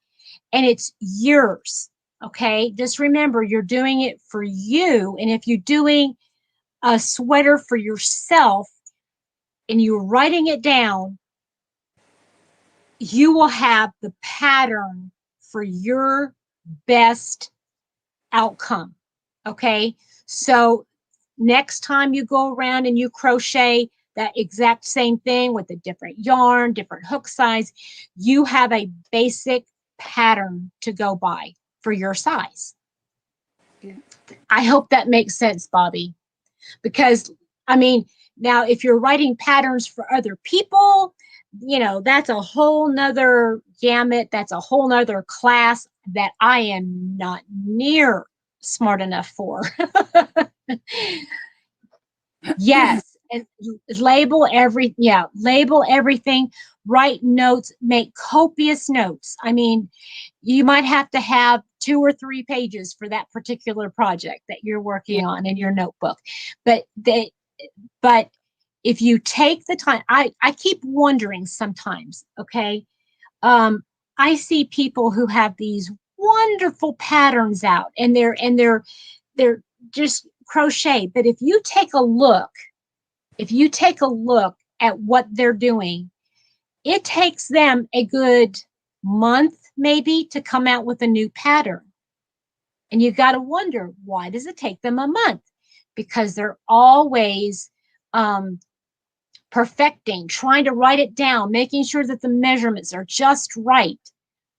and it's yours. Okay, just remember you're doing it for you. And if you're doing a sweater for yourself and you're writing it down, you will have the pattern for your best outcome. Okay, so next time you go around and you crochet that exact same thing with a different yarn, different hook size, you have a basic pattern to go by for your size. Yeah. I hope that makes sense, Bobby, because I mean, now if you're writing patterns for other people, you know, that's a whole nother gamut. That's a whole nother class that I am not near smart enough for. Yes. And label everything, write notes, make copious notes. I mean, you might have to have 2 or 3 pages for that particular project that you're working on in your notebook. But if you take the time, I keep wondering sometimes, okay, I see people who have these wonderful patterns out and they're just crochet. But if you take a look at what they're doing, it takes them a good month maybe to come out with a new pattern. And you got to wonder, why does it take them a month? Because they're always perfecting, trying to write it down, making sure that the measurements are just right.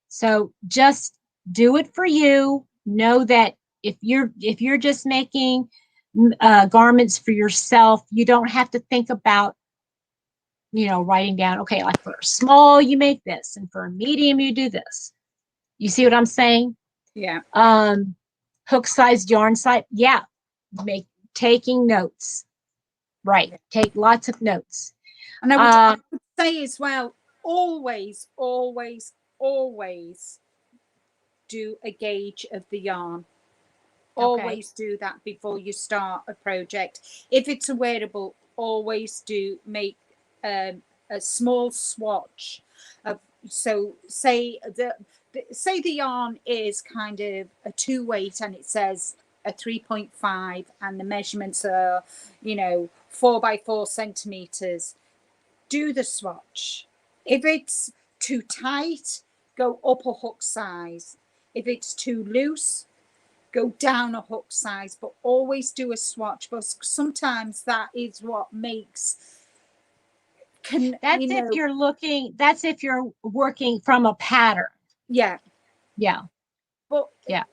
So just do it for you. Know that if you're just making garments for yourself, you don't have to think about, writing down, okay, like for a small, you make this, and for a medium, you do this. You see what I'm saying? Yeah. Hook size, yarn size. Yeah. Taking notes. Right. Take lots of notes. And I would say as well, always, always, always do a gauge of the yarn. Always do that before you start a project. If it's a wearable, always do make a small swatch of, so say the yarn is kind of a 2 weight and it says a 3.5 and the measurements are 4 by 4 centimeters. Do the swatch. If it's too tight, go up a hook size. If it's too loose, go down a hook size, but always do a swatch, because sometimes that is what makes that's if you're working from a pattern. Yeah. But yeah.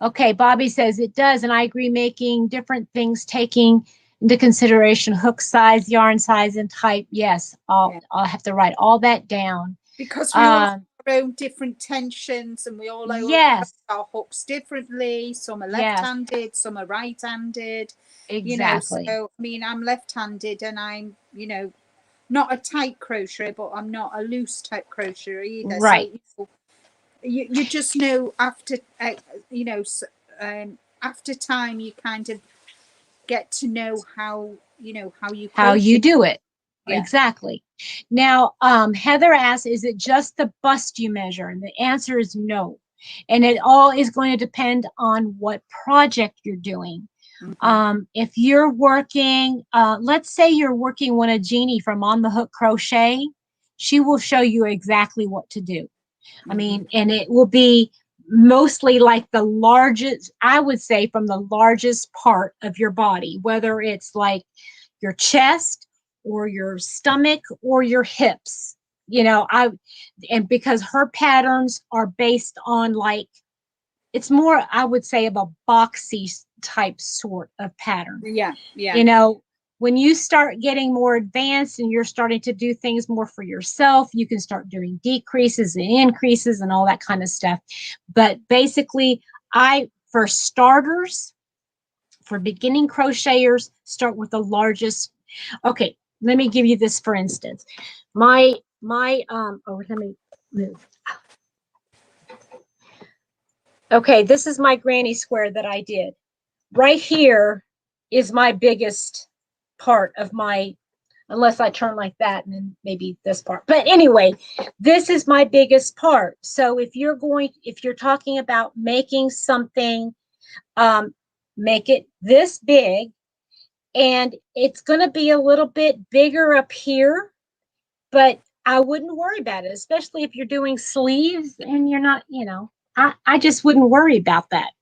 Okay, Bobby says it does, and I agree, making different things, taking into consideration hook size, yarn size, and type. Yes, I'll have to write all that down. Because we all have our own different tensions, and we all our hooks differently. Some are left-handed, some are right-handed. Exactly. So I mean, I'm left-handed, and I'm not a tight crocheter, but I'm not a loose type crocheter either. Right. So you just know after after time you kind of get to know how you do it. Yeah. Exactly. Now, Heather asks, is it just the bust you measure? And the answer is no. And it all is going to depend on what project you're doing. If you're working, let's say you're working with a Jeannie from On the Hook Crochet, she will show you exactly what to do. I mean, and it will be mostly like the largest, I would say, from the largest part of your body, whether it's like your chest or your stomach or your hips, and because her patterns are based on like, it's more, I would say, of a boxy type sort of pattern. Yeah. When you start getting more advanced and you're starting to do things more for yourself, you can start doing decreases and increases and all that kind of stuff. But basically, for starters, for beginning crocheters, start with the largest. Okay, let me give you this for instance. Let me move. Okay, this is my granny square that I did. Right here is my biggest part of my, unless I turn like that and then maybe this part. But anyway, this is my biggest part. So if you're talking about making something, make it this big, and it's going to be a little bit bigger up here, but I wouldn't worry about it, especially if you're doing sleeves and you're not, I just wouldn't worry about that.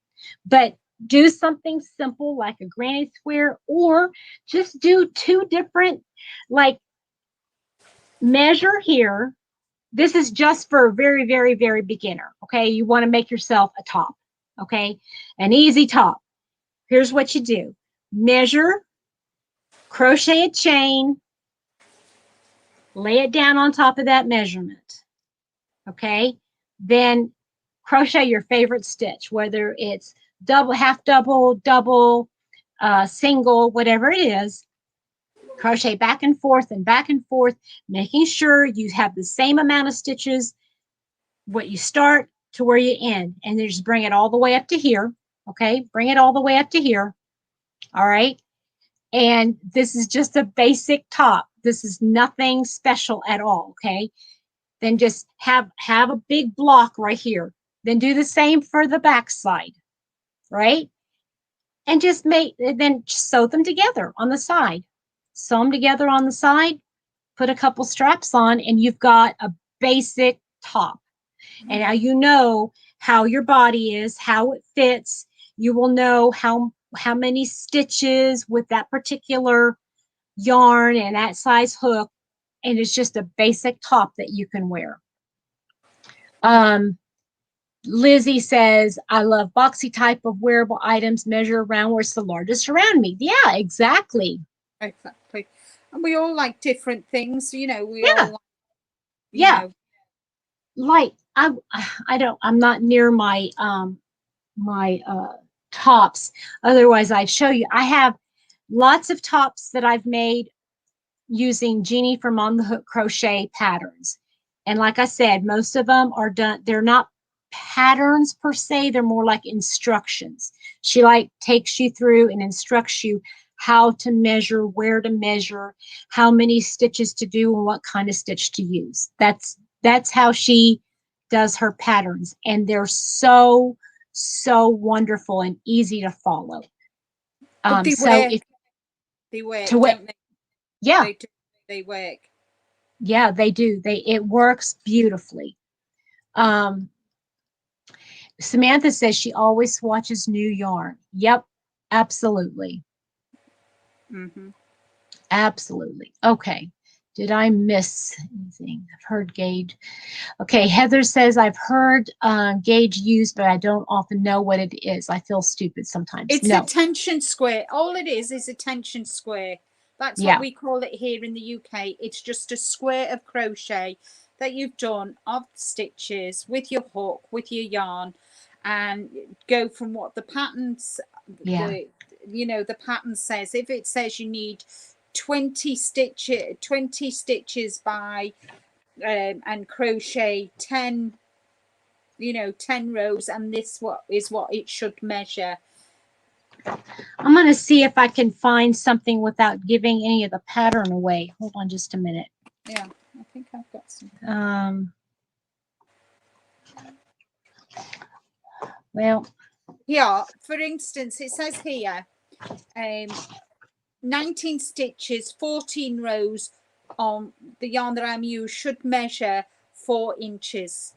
But do something simple like a granny square, or just do 2 different, like measure here. This is just for a very, very, very beginner. Okay. You want to make yourself a top. Okay. An easy top. Here's what you do. Measure, crochet a chain, lay it down on top of that measurement. Okay. Then crochet your favorite stitch, whether it's double, half double, double, single, whatever it is. Crochet back and forth, making sure you have the same amount of stitches, what you start to where you end, and then just bring it all the way up to here. Okay, bring it all the way up to here. All right. And this is just a basic top. This is nothing special at all. Okay. Then just have a big block right here. Then do the same for the back side. Right. And then sew them together on the side. Sew them together on the side. put a couple straps on, and you've got a basic top. And now you know how your body is, how it fits. You will know how many stitches with that particular yarn and that size hook. And it's just a basic top that you can wear. Lizzie says, I love boxy type of wearable items, measure around where it's the largest around me. Yeah, exactly. Exactly. And we all like different things, you know, we Yeah. all like, Yeah. know. Like I'm not near my tops. Otherwise I'd show you. I have lots of tops that I've made using Jeannie from On the Hook crochet patterns. And like I said, most of them are done. They're not patterns per se. They're more like instructions. She like takes you through and instructs you how to measure, where to measure, how many stitches to do, and what kind of stitch to use. That's how she does her patterns. And they're so wonderful and easy to follow. They work. They work, don't they? Yeah. They work. Yeah, they do. It works beautifully. Samantha says she always swatches new yarn. Yep, absolutely. Absolutely. Okay. Did I miss anything? I've heard gauge. Okay, Heather says I've heard gauge used, but I don't often know what it is. I feel stupid sometimes. It's a tension square. All it is a tension square. That's what we call it here in the UK. It's just a square of crochet that you've done of stitches with your hook, with your yarn, and go from what the patterns, the pattern says. If it says you need 20 stitches by and crochet 10 rows, and this is what it should measure. I'm going to see if I can find something without giving any of the pattern away. Hold on just a minute. Yeah, I think I've got some. Well, yeah, for instance, it says here 19 stitches, 14 rows on the yarn that I'm using should measure 4 inches.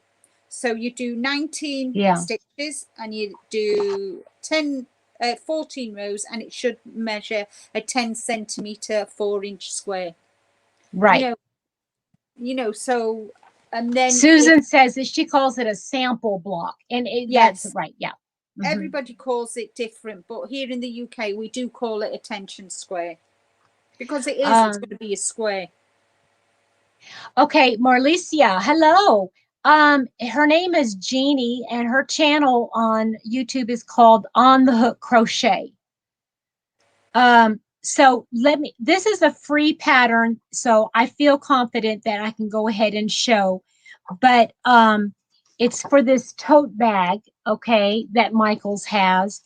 So you do 19 stitches and you do 14 rows, and it should measure a 10 centimeter 4-inch square. Right. So, and then Susan says that she calls it a sample block, and that's right. Yeah. Everybody calls it different, but here in the UK we do call it a tension square because it is. It's going to be a square. Okay, Marlicia, hello. Her name is Jeannie, and her channel on YouTube is called On the Hook Crochet. So this is a free pattern, so I feel confident that I can go ahead and show, but it's for this tote bag, okay, that Michaels has.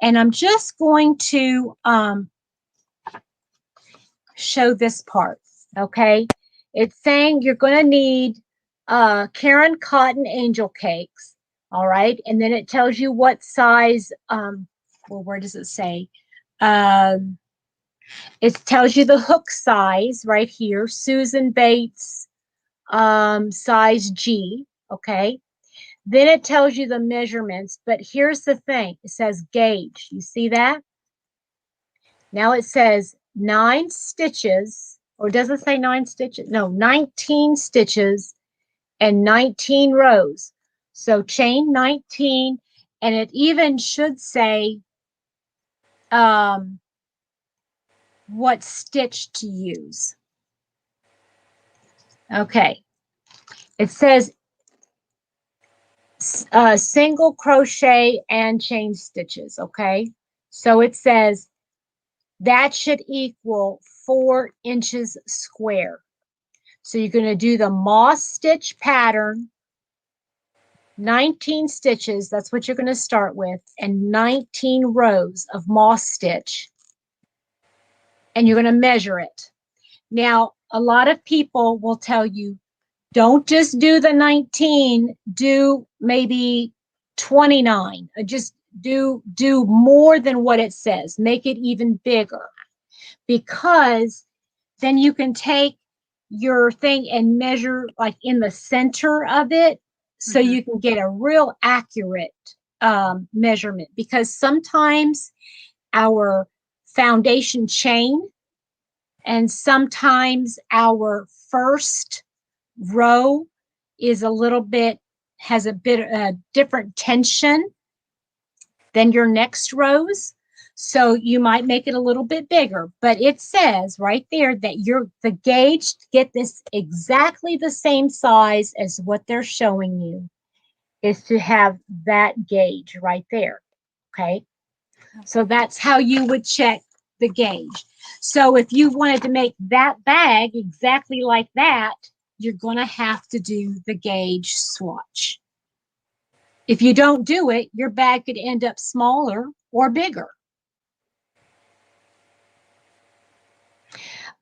And I'm just going to show this part, okay? It's saying you're going to need Karen Cotton Angel Cakes, all right? And then it tells you what size, well, where does it say? It tells you the hook size right here, Susan Bates size G, okay? Then it tells you the measurements, but here's the thing. It says gauge. You see that? Now it says 9 stitches, or does it say 9 stitches? No, 19 stitches and 19 rows. So chain 19, and it even should say what stitch to use. Okay. It says single crochet and chain stitches, okay? So it says that should equal 4 inches square. So you're going to do the moss stitch pattern, 19 stitches, that's what you're going to start with, and 19 rows of moss stitch. And you're going to measure it. Now, a lot of people will tell you, don't just do the 19, do maybe 29. Just do more than what it says. Make it even bigger. Because then you can take your thing and measure like in the center of it so you can get a real accurate measurement, because sometimes our foundation chain and sometimes our first row is a little bit, has a bit different tension than your next rows. So you might make it a little bit bigger, but it says right there that the gauge to get this exactly the same size as what they're showing you is to have that gauge right there. Okay. So that's how you would check the gauge. So if you wanted to make that bag exactly like that, you're going to have to do the gauge swatch. If you don't do it, your bag could end up smaller or bigger.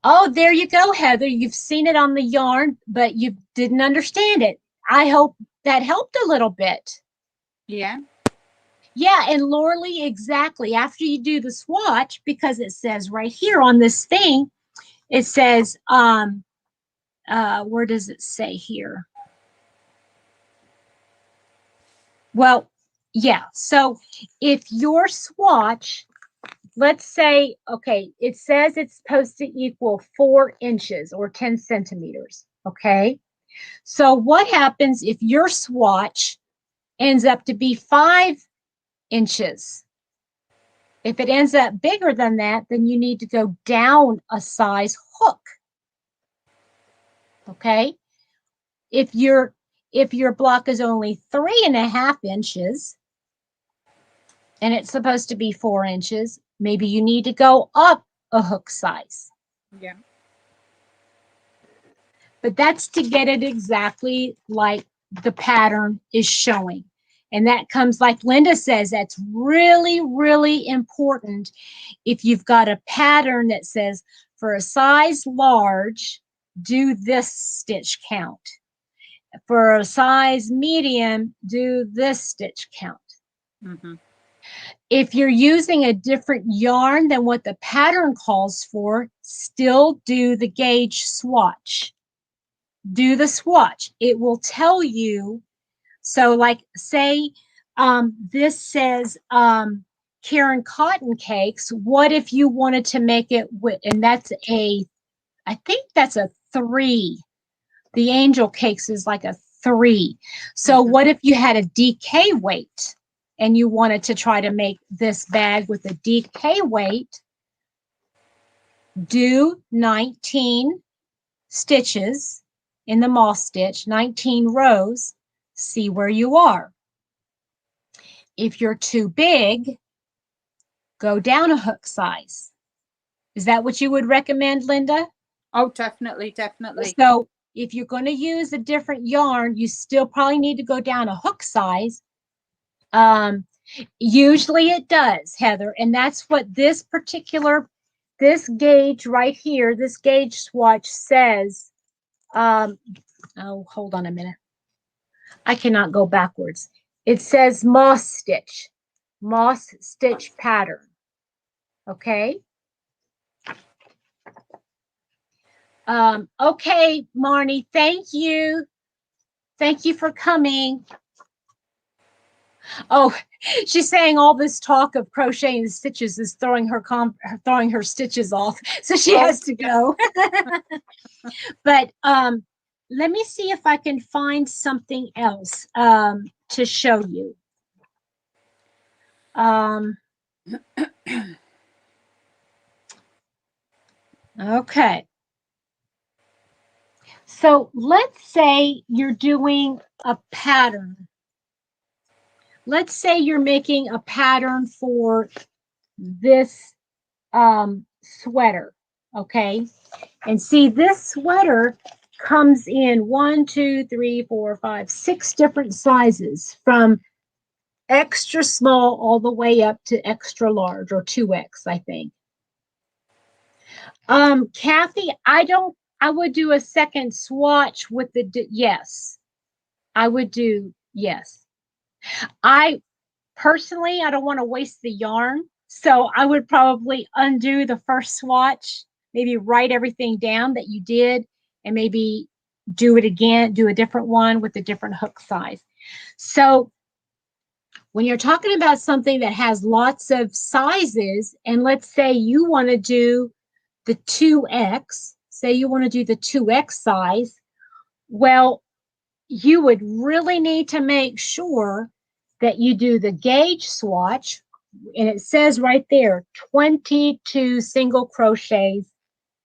Oh, there you go, Heather. You've seen it on the yarn, but you didn't understand it. I hope that helped a little bit. Yeah. Yeah, and Lorley, exactly. After you do the swatch, because it says right here on this thing, it says, where does it say here? Well, yeah. So if your swatch, let's say, okay, it says it's supposed to equal 4 inches or 10 centimeters. Okay. So what happens if your swatch ends up to be 5 inches? If it ends up bigger than that, then you need to go down a size hook. Okay. If your block is only 3.5 inches and it's supposed to be 4 inches, maybe you need to go up a hook size. Yeah. But that's to get it exactly like the pattern is showing. And that comes, like Linda says, that's really, really important. If you've got a pattern that says for a size large, do this stitch count. For a size medium, do this stitch count. If you're using a different yarn than what the pattern calls for, still do the gauge swatch. Do the swatch. It will tell you. So like say this says Karen Cotton Cakes. What if you wanted to make it with, and that's I think that's a 3. The Angel Cakes is like a 3. So what if you had a DK weight and you wanted to try to make this bag with a DK weight? Do 19 stitches in the moss stitch, 19 rows, see where you are. If you're too big, go down a hook size. Is that what you would recommend, Linda? Oh, definitely, definitely. So if you're going to use a different yarn, you still probably need to go down a hook size. Usually it does, Heather, and that's what this gauge right here, this gauge swatch says. Oh, hold on a minute. I cannot go backwards. It says moss stitch pattern. Okay. Okay, Marnie, thank you. Thank you for coming. Oh, she's saying all this talk of crocheting the stitches is throwing her stitches off, so she has to go. But let me see if I can find something else to show you. Okay. So let's say you're doing a pattern. Let's say you're making a pattern for this sweater, okay? And see, this sweater comes in 1, 2, 3, 4, 5, 6 different sizes, from extra small all the way up to extra large, or 2X, I think. Kathy, I would do a second swatch with yes. I would do, yes. I personally, I don't want to waste the yarn. So I would probably undo the first swatch, maybe write everything down that you did, and maybe do it again, do a different one with a different hook size. So when you're talking about something that has lots of sizes, and let's say you want to do the 2X, say you want to do the 2X size, well, you would really need to make sure that you do the gauge swatch, and it says right there 22 single crochets,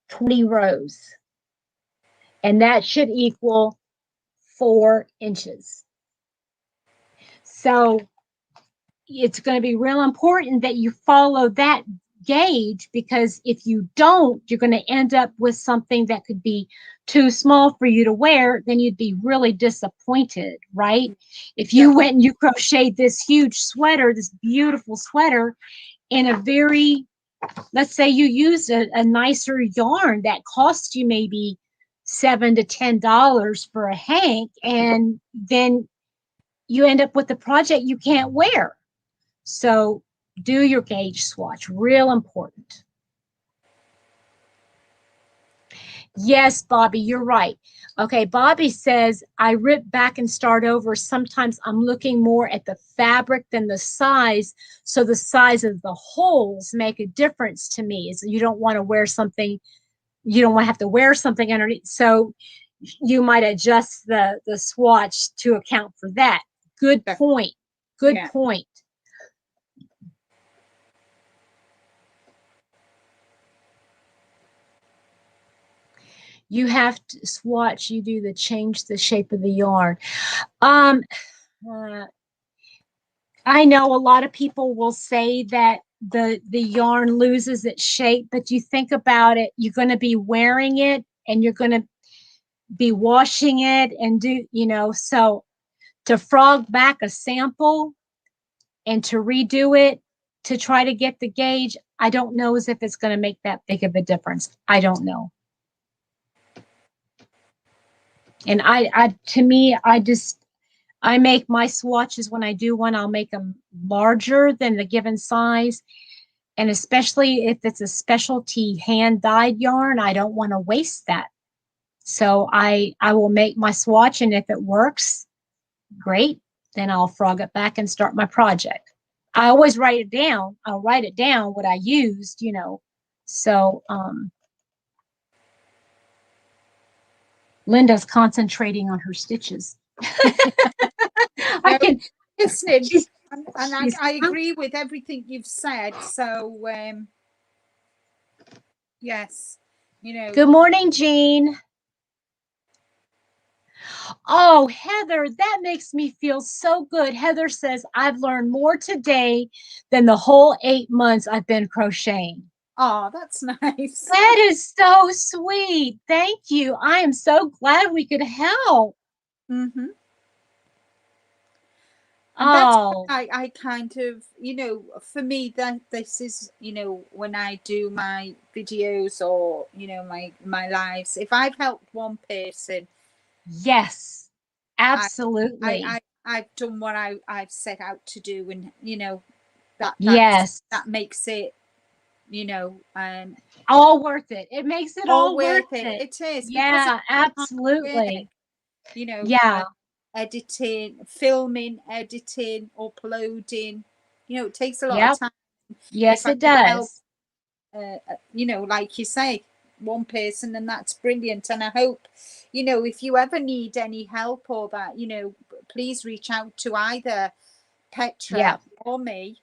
20 rows, and that should equal 4 inches. So it's going to be real important that you follow that gauge, because if you don't, you're going to end up with something that could be too small for you to wear. Then you'd be really disappointed, right? If you went and you crocheted this huge sweater, this beautiful sweater, in a very, let's say you used a nicer yarn that cost you maybe $7 to $10 for a hank, and then you end up with a project you can't wear. So do your gauge swatch, real important. Yes, Bobby, you're right. Okay, Bobby says, I rip back and start over. Sometimes I'm looking more at the fabric than the size. So the size of the holes make a difference to me. Is you don't want to wear something, you don't want to have to wear something underneath. So you might adjust the swatch to account for that. Good point. Good point. You have to swatch, you do the change the shape of the yarn. I know a lot of people will say that the yarn loses its shape, but you think about it, you're going to be wearing it and you're going to be washing it and do, you know, so to frog back a sample and to redo it to try to get the gauge, I don't know as if it's going to make that big of a difference. I don't know. And to me, I make my swatches when I do one, I'll make them larger than the given size. And especially if it's a specialty hand dyed yarn, I don't want to waste that. So I will make my swatch, and if it works, great. Then I'll frog it back and start my project. I always write it down. I'll write it down what I used, you know. So Linda's concentrating on her stitches. I can listen, and I agree with everything you've said. So yes, you know. Good morning, Jean. Oh, Heather, that makes me feel so good. Heather says, I've learned more today than the whole 8 months I've been crocheting. Oh, that's nice. That is so sweet. Thank you. I am so glad we could help. Mm-hmm. And that's I kind of, you know, for me, that this is, you know, when I do my videos or, you know, my lives, if I've helped one person, yes, absolutely. I've done what I've set out to do, and you know, that makes it, you know, all worth it. It makes it all worth it. It is. Yeah, absolutely. You know, yeah. Editing, filming, editing, uploading, you know, it takes a lot of time. Yes, it does. Help, you know, like you say, one person, and that's brilliant. And I hope, you know, if you ever need any help or that, you know, please reach out to either Petra or me.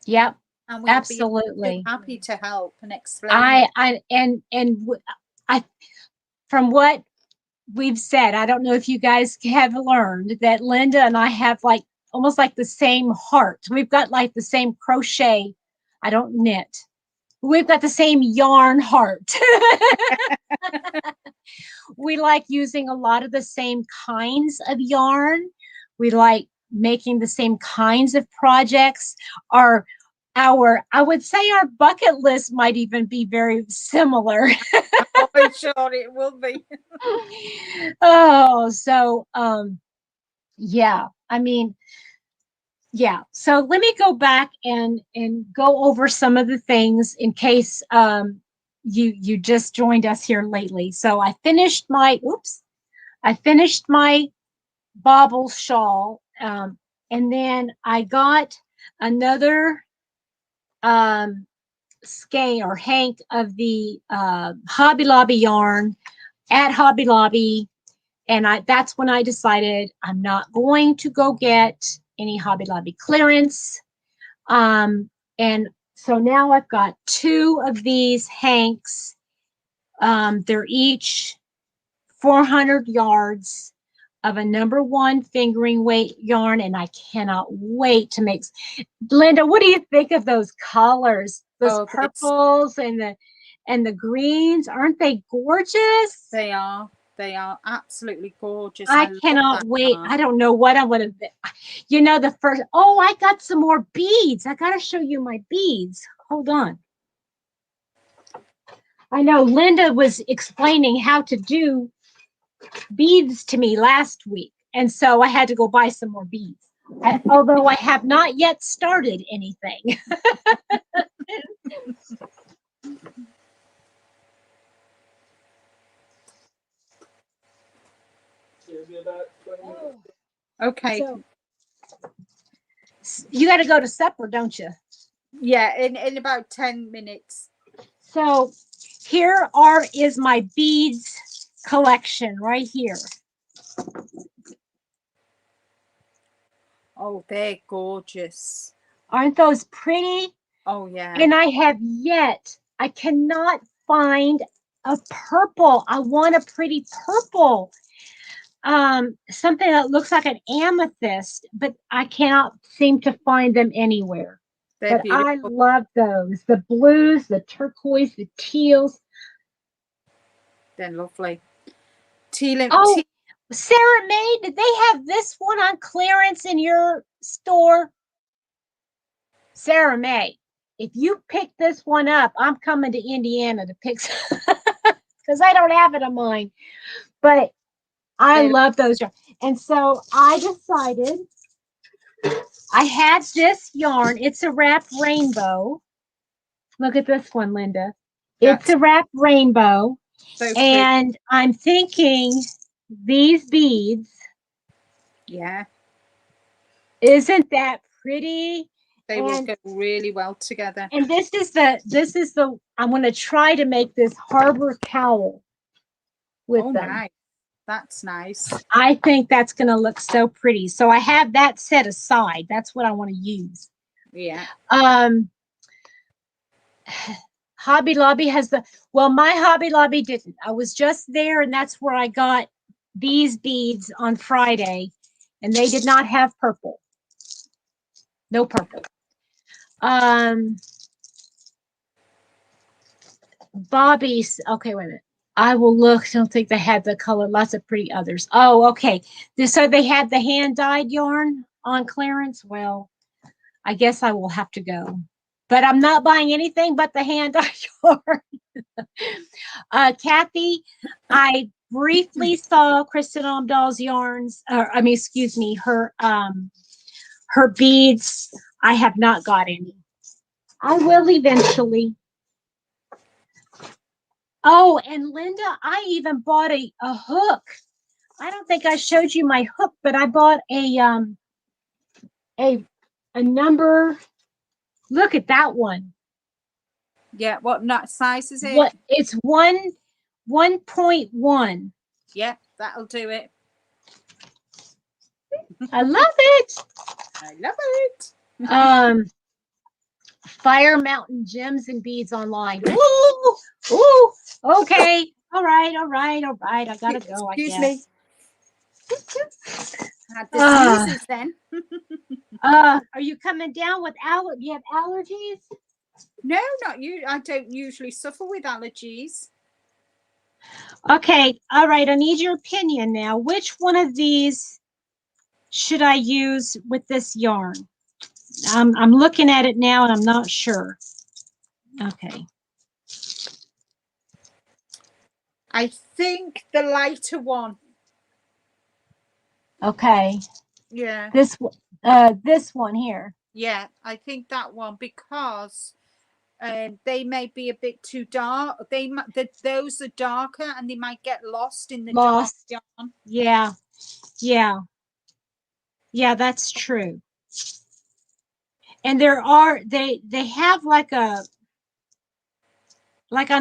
Yep. And we'll be happy to help and explain. From what we've said, I don't know if you guys have learned that Linda and I have like almost like the same heart. We've got like the same crochet. I don't knit. We've got the same yarn heart. We like using a lot of the same kinds of yarn. We like making the same kinds of projects. I would say our bucket list might even be very similar. Oh, I'm sure it will be. Oh, so yeah, I mean, yeah. So let me go back and go over some of the things in case you just joined us here lately. So I finished my I finished my bobble shawl, and then I got another skein or hank of the Hobby Lobby yarn at Hobby Lobby, and that's when I decided I'm not going to go get any Hobby Lobby clearance. And so now I've got 2 of these hanks. They're each 400 yards of a #1 fingering weight yarn, and I cannot wait to make. Linda, what do you think of those colors? Those purples and the greens, aren't they gorgeous? They are. They are absolutely gorgeous. I cannot wait. I don't know what I would have. You know, the first. Oh, I got some more beads. I got to show you my beads. Hold on. I know Linda was explaining how to do beads to me last week, and so I had to go buy some more beads. Although I have not yet started anything. Okay. So, you got to go to supper, don't you? Yeah, in about 10 minutes. So here is my beads collection right here. Oh, they're gorgeous. Aren't those pretty? Oh, yeah. And I cannot find a purple. I want a pretty purple. Something that looks like an amethyst, but I cannot seem to find them anywhere. They're but beautiful. I love those. The blues, the turquoise, the teals. They're lovely. Teal. Oh, Sarah May, did they have this one on clearance in your store? Sarah May, if you pick this one up, I'm coming to Indiana to pick because I don't have it on mine. But I love those. And so I decided I had this yarn. It's a wrap rainbow. Look at this one, Linda. It's a wrap rainbow. So and I'm thinking these beads. Yeah. Isn't that pretty? They will go really well together. And this is the I'm going to try to make this harbor cowl with them. Nice. That's nice. I think that's going to look so pretty. So I have that set aside. That's what I want to use. Yeah. Hobby Lobby has my Hobby Lobby didn't. I was just there, and that's where I got these beads on Friday, and they did not have purple. No purple. Bobby's, okay, wait a minute. I will look. Don't think they had the color. Lots of pretty others. Oh, okay. So they had the hand-dyed yarn on clearance. Well, I guess I will have to go. But I'm not buying anything but the hand-dyed yarn. Kathy, I briefly saw Kristin Omdahl's yarns. Excuse me, her beads. I have not got any. I will eventually. Oh, and Linda, I even bought a hook. I don't think I showed you my hook, but I bought a number. Look at that one. Yeah, what size is it? What it's 1.1. Yeah, that'll do it. I love it. I love it. Fire Mountain Gems and Beads online. Ooh, ooh. Okay. All right. I gotta go. Excuse me. Had the sneezes then. Are you coming down with do you have allergies? No, not you. I don't usually suffer with allergies. Okay. All right. I need your opinion now. Which one of these should I use with this yarn? I'm looking at it now and I'm not sure. Okay. I think the lighter one. Okay. Yeah. This one here. Yeah, I think that one, because they may be a bit too dark. Those are darker and they might get lost in the dark yarn. Yeah. Yeah. Yeah, that's true. And they have like on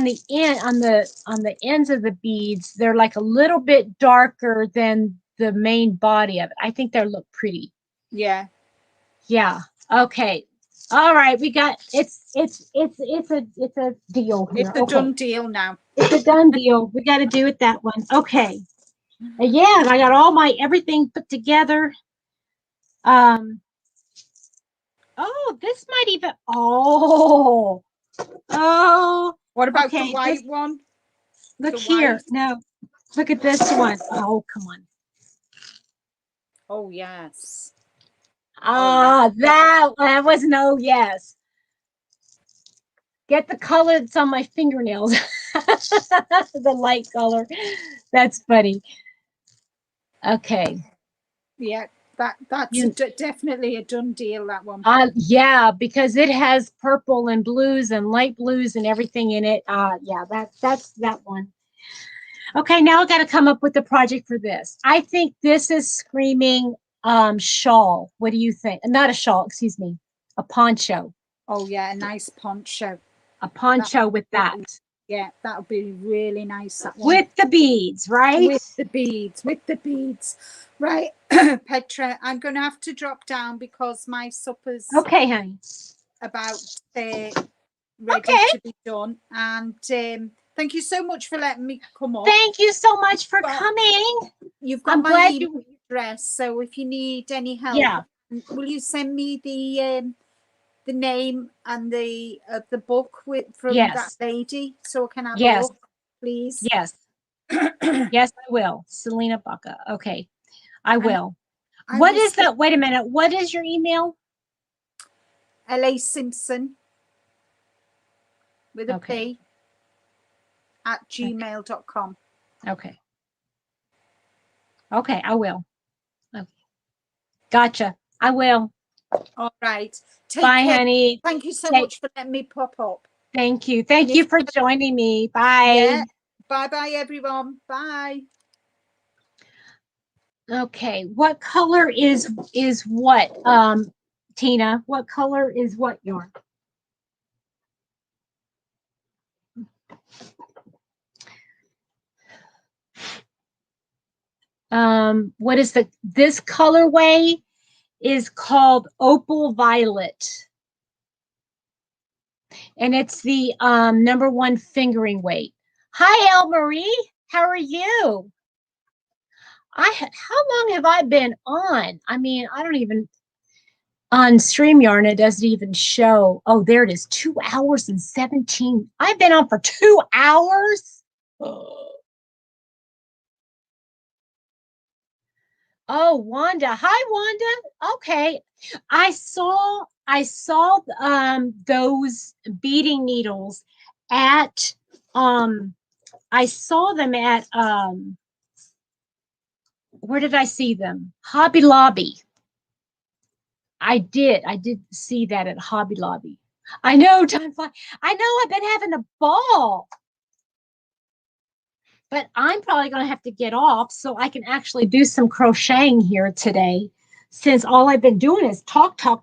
the ends of the beads, they're like a little bit darker than the main body of it. I think they look pretty. Yeah. Yeah. Okay. All right. We got it's a deal here. It's a done deal now. It's a done deal. We got to do it that one. Okay. Yeah, and I got all my everything put together. Oh, this might even oh. What about the white one? Look here. No. Look at this one. Oh, come on. Oh, yes. That was no yes. Get the color that's on my fingernails. The light color. That's funny. Okay. Yeah, that's definitely a done deal, that one. Yeah, because it has purple and blues and light blues and everything in it. Yeah, that's that one. Okay, now I got to come up with the project for this. I think this is screaming shawl. What do you think? Not a shawl, excuse me. A poncho. Oh, yeah, a nice poncho. A poncho with that. Yeah, that would be really nice. That one. With the beads, right? With the beads. Right, Petra, I'm going to have to drop down because my supper's okay, honey. About ready to be done. And thank you so much for letting me come up. Thank you so much for coming. You've got my email address, so if you need any help, will you send me the name and the book from that lady so I can have a look, please? Yes. Yes, I will. Selena Baca. Okay, I will. What is that? Wait a minute. What is your email? LA Simpson with a P at gmail.com. Okay. Okay, I will. Okay. Gotcha. I will. All right. Bye, honey. Thank you so much for letting me pop up. Thank you. Thank you for joining me. Bye. Yeah. Bye-bye, everyone. Bye. Okay. What color is what, Tina? What color is what yarn? What is this colorway is called Opal Violet. And it's the #1 fingering weight. Hi, El Marie. How are you? How long have I been on? I mean, I don't even on StreamYarn, it doesn't even show. Oh, there it is. 2 hours and 17. I've been on for 2 hours. Oh, Wanda. Hi, Wanda. Okay. I saw those beading needles at I saw them at where did I see them? Hobby Lobby. I did see that at Hobby Lobby. I know, time flies. I know, I've been having a ball. But I'm probably going to have to get off so I can actually do some crocheting here today, since all I've been doing is talk. I'm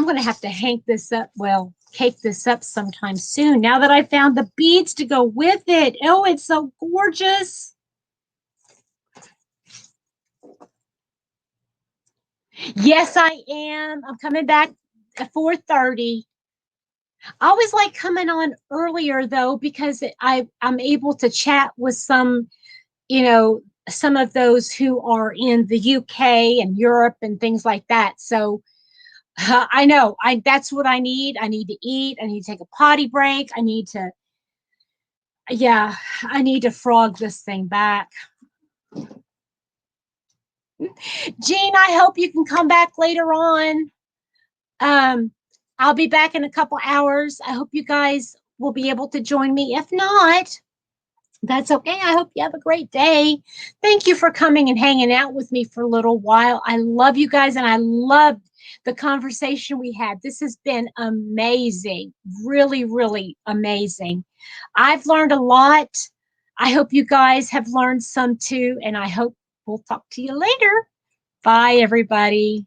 going to have to hang this up, cake this up sometime soon, now that I found the beads to go with it. Oh, it's so gorgeous. Yes, I am. I'm coming back at 4:30. I always like coming on earlier, though, because I'm able to chat with some of those who are in the UK and Europe and things like that. So I know that's what I need. I need to eat. I need to take a potty break. I need to frog this thing back. Jean, I hope you can come back later on. I'll be back in a couple hours. I hope you guys will be able to join me. If not, That's okay. I hope you have a great day. Thank you for coming and hanging out with me for a little while. I love you guys and I loved the conversation we had. This has been amazing. Really, really amazing. I've learned a lot. I hope you guys have learned some too. And I hope we'll talk to you later. Bye, everybody.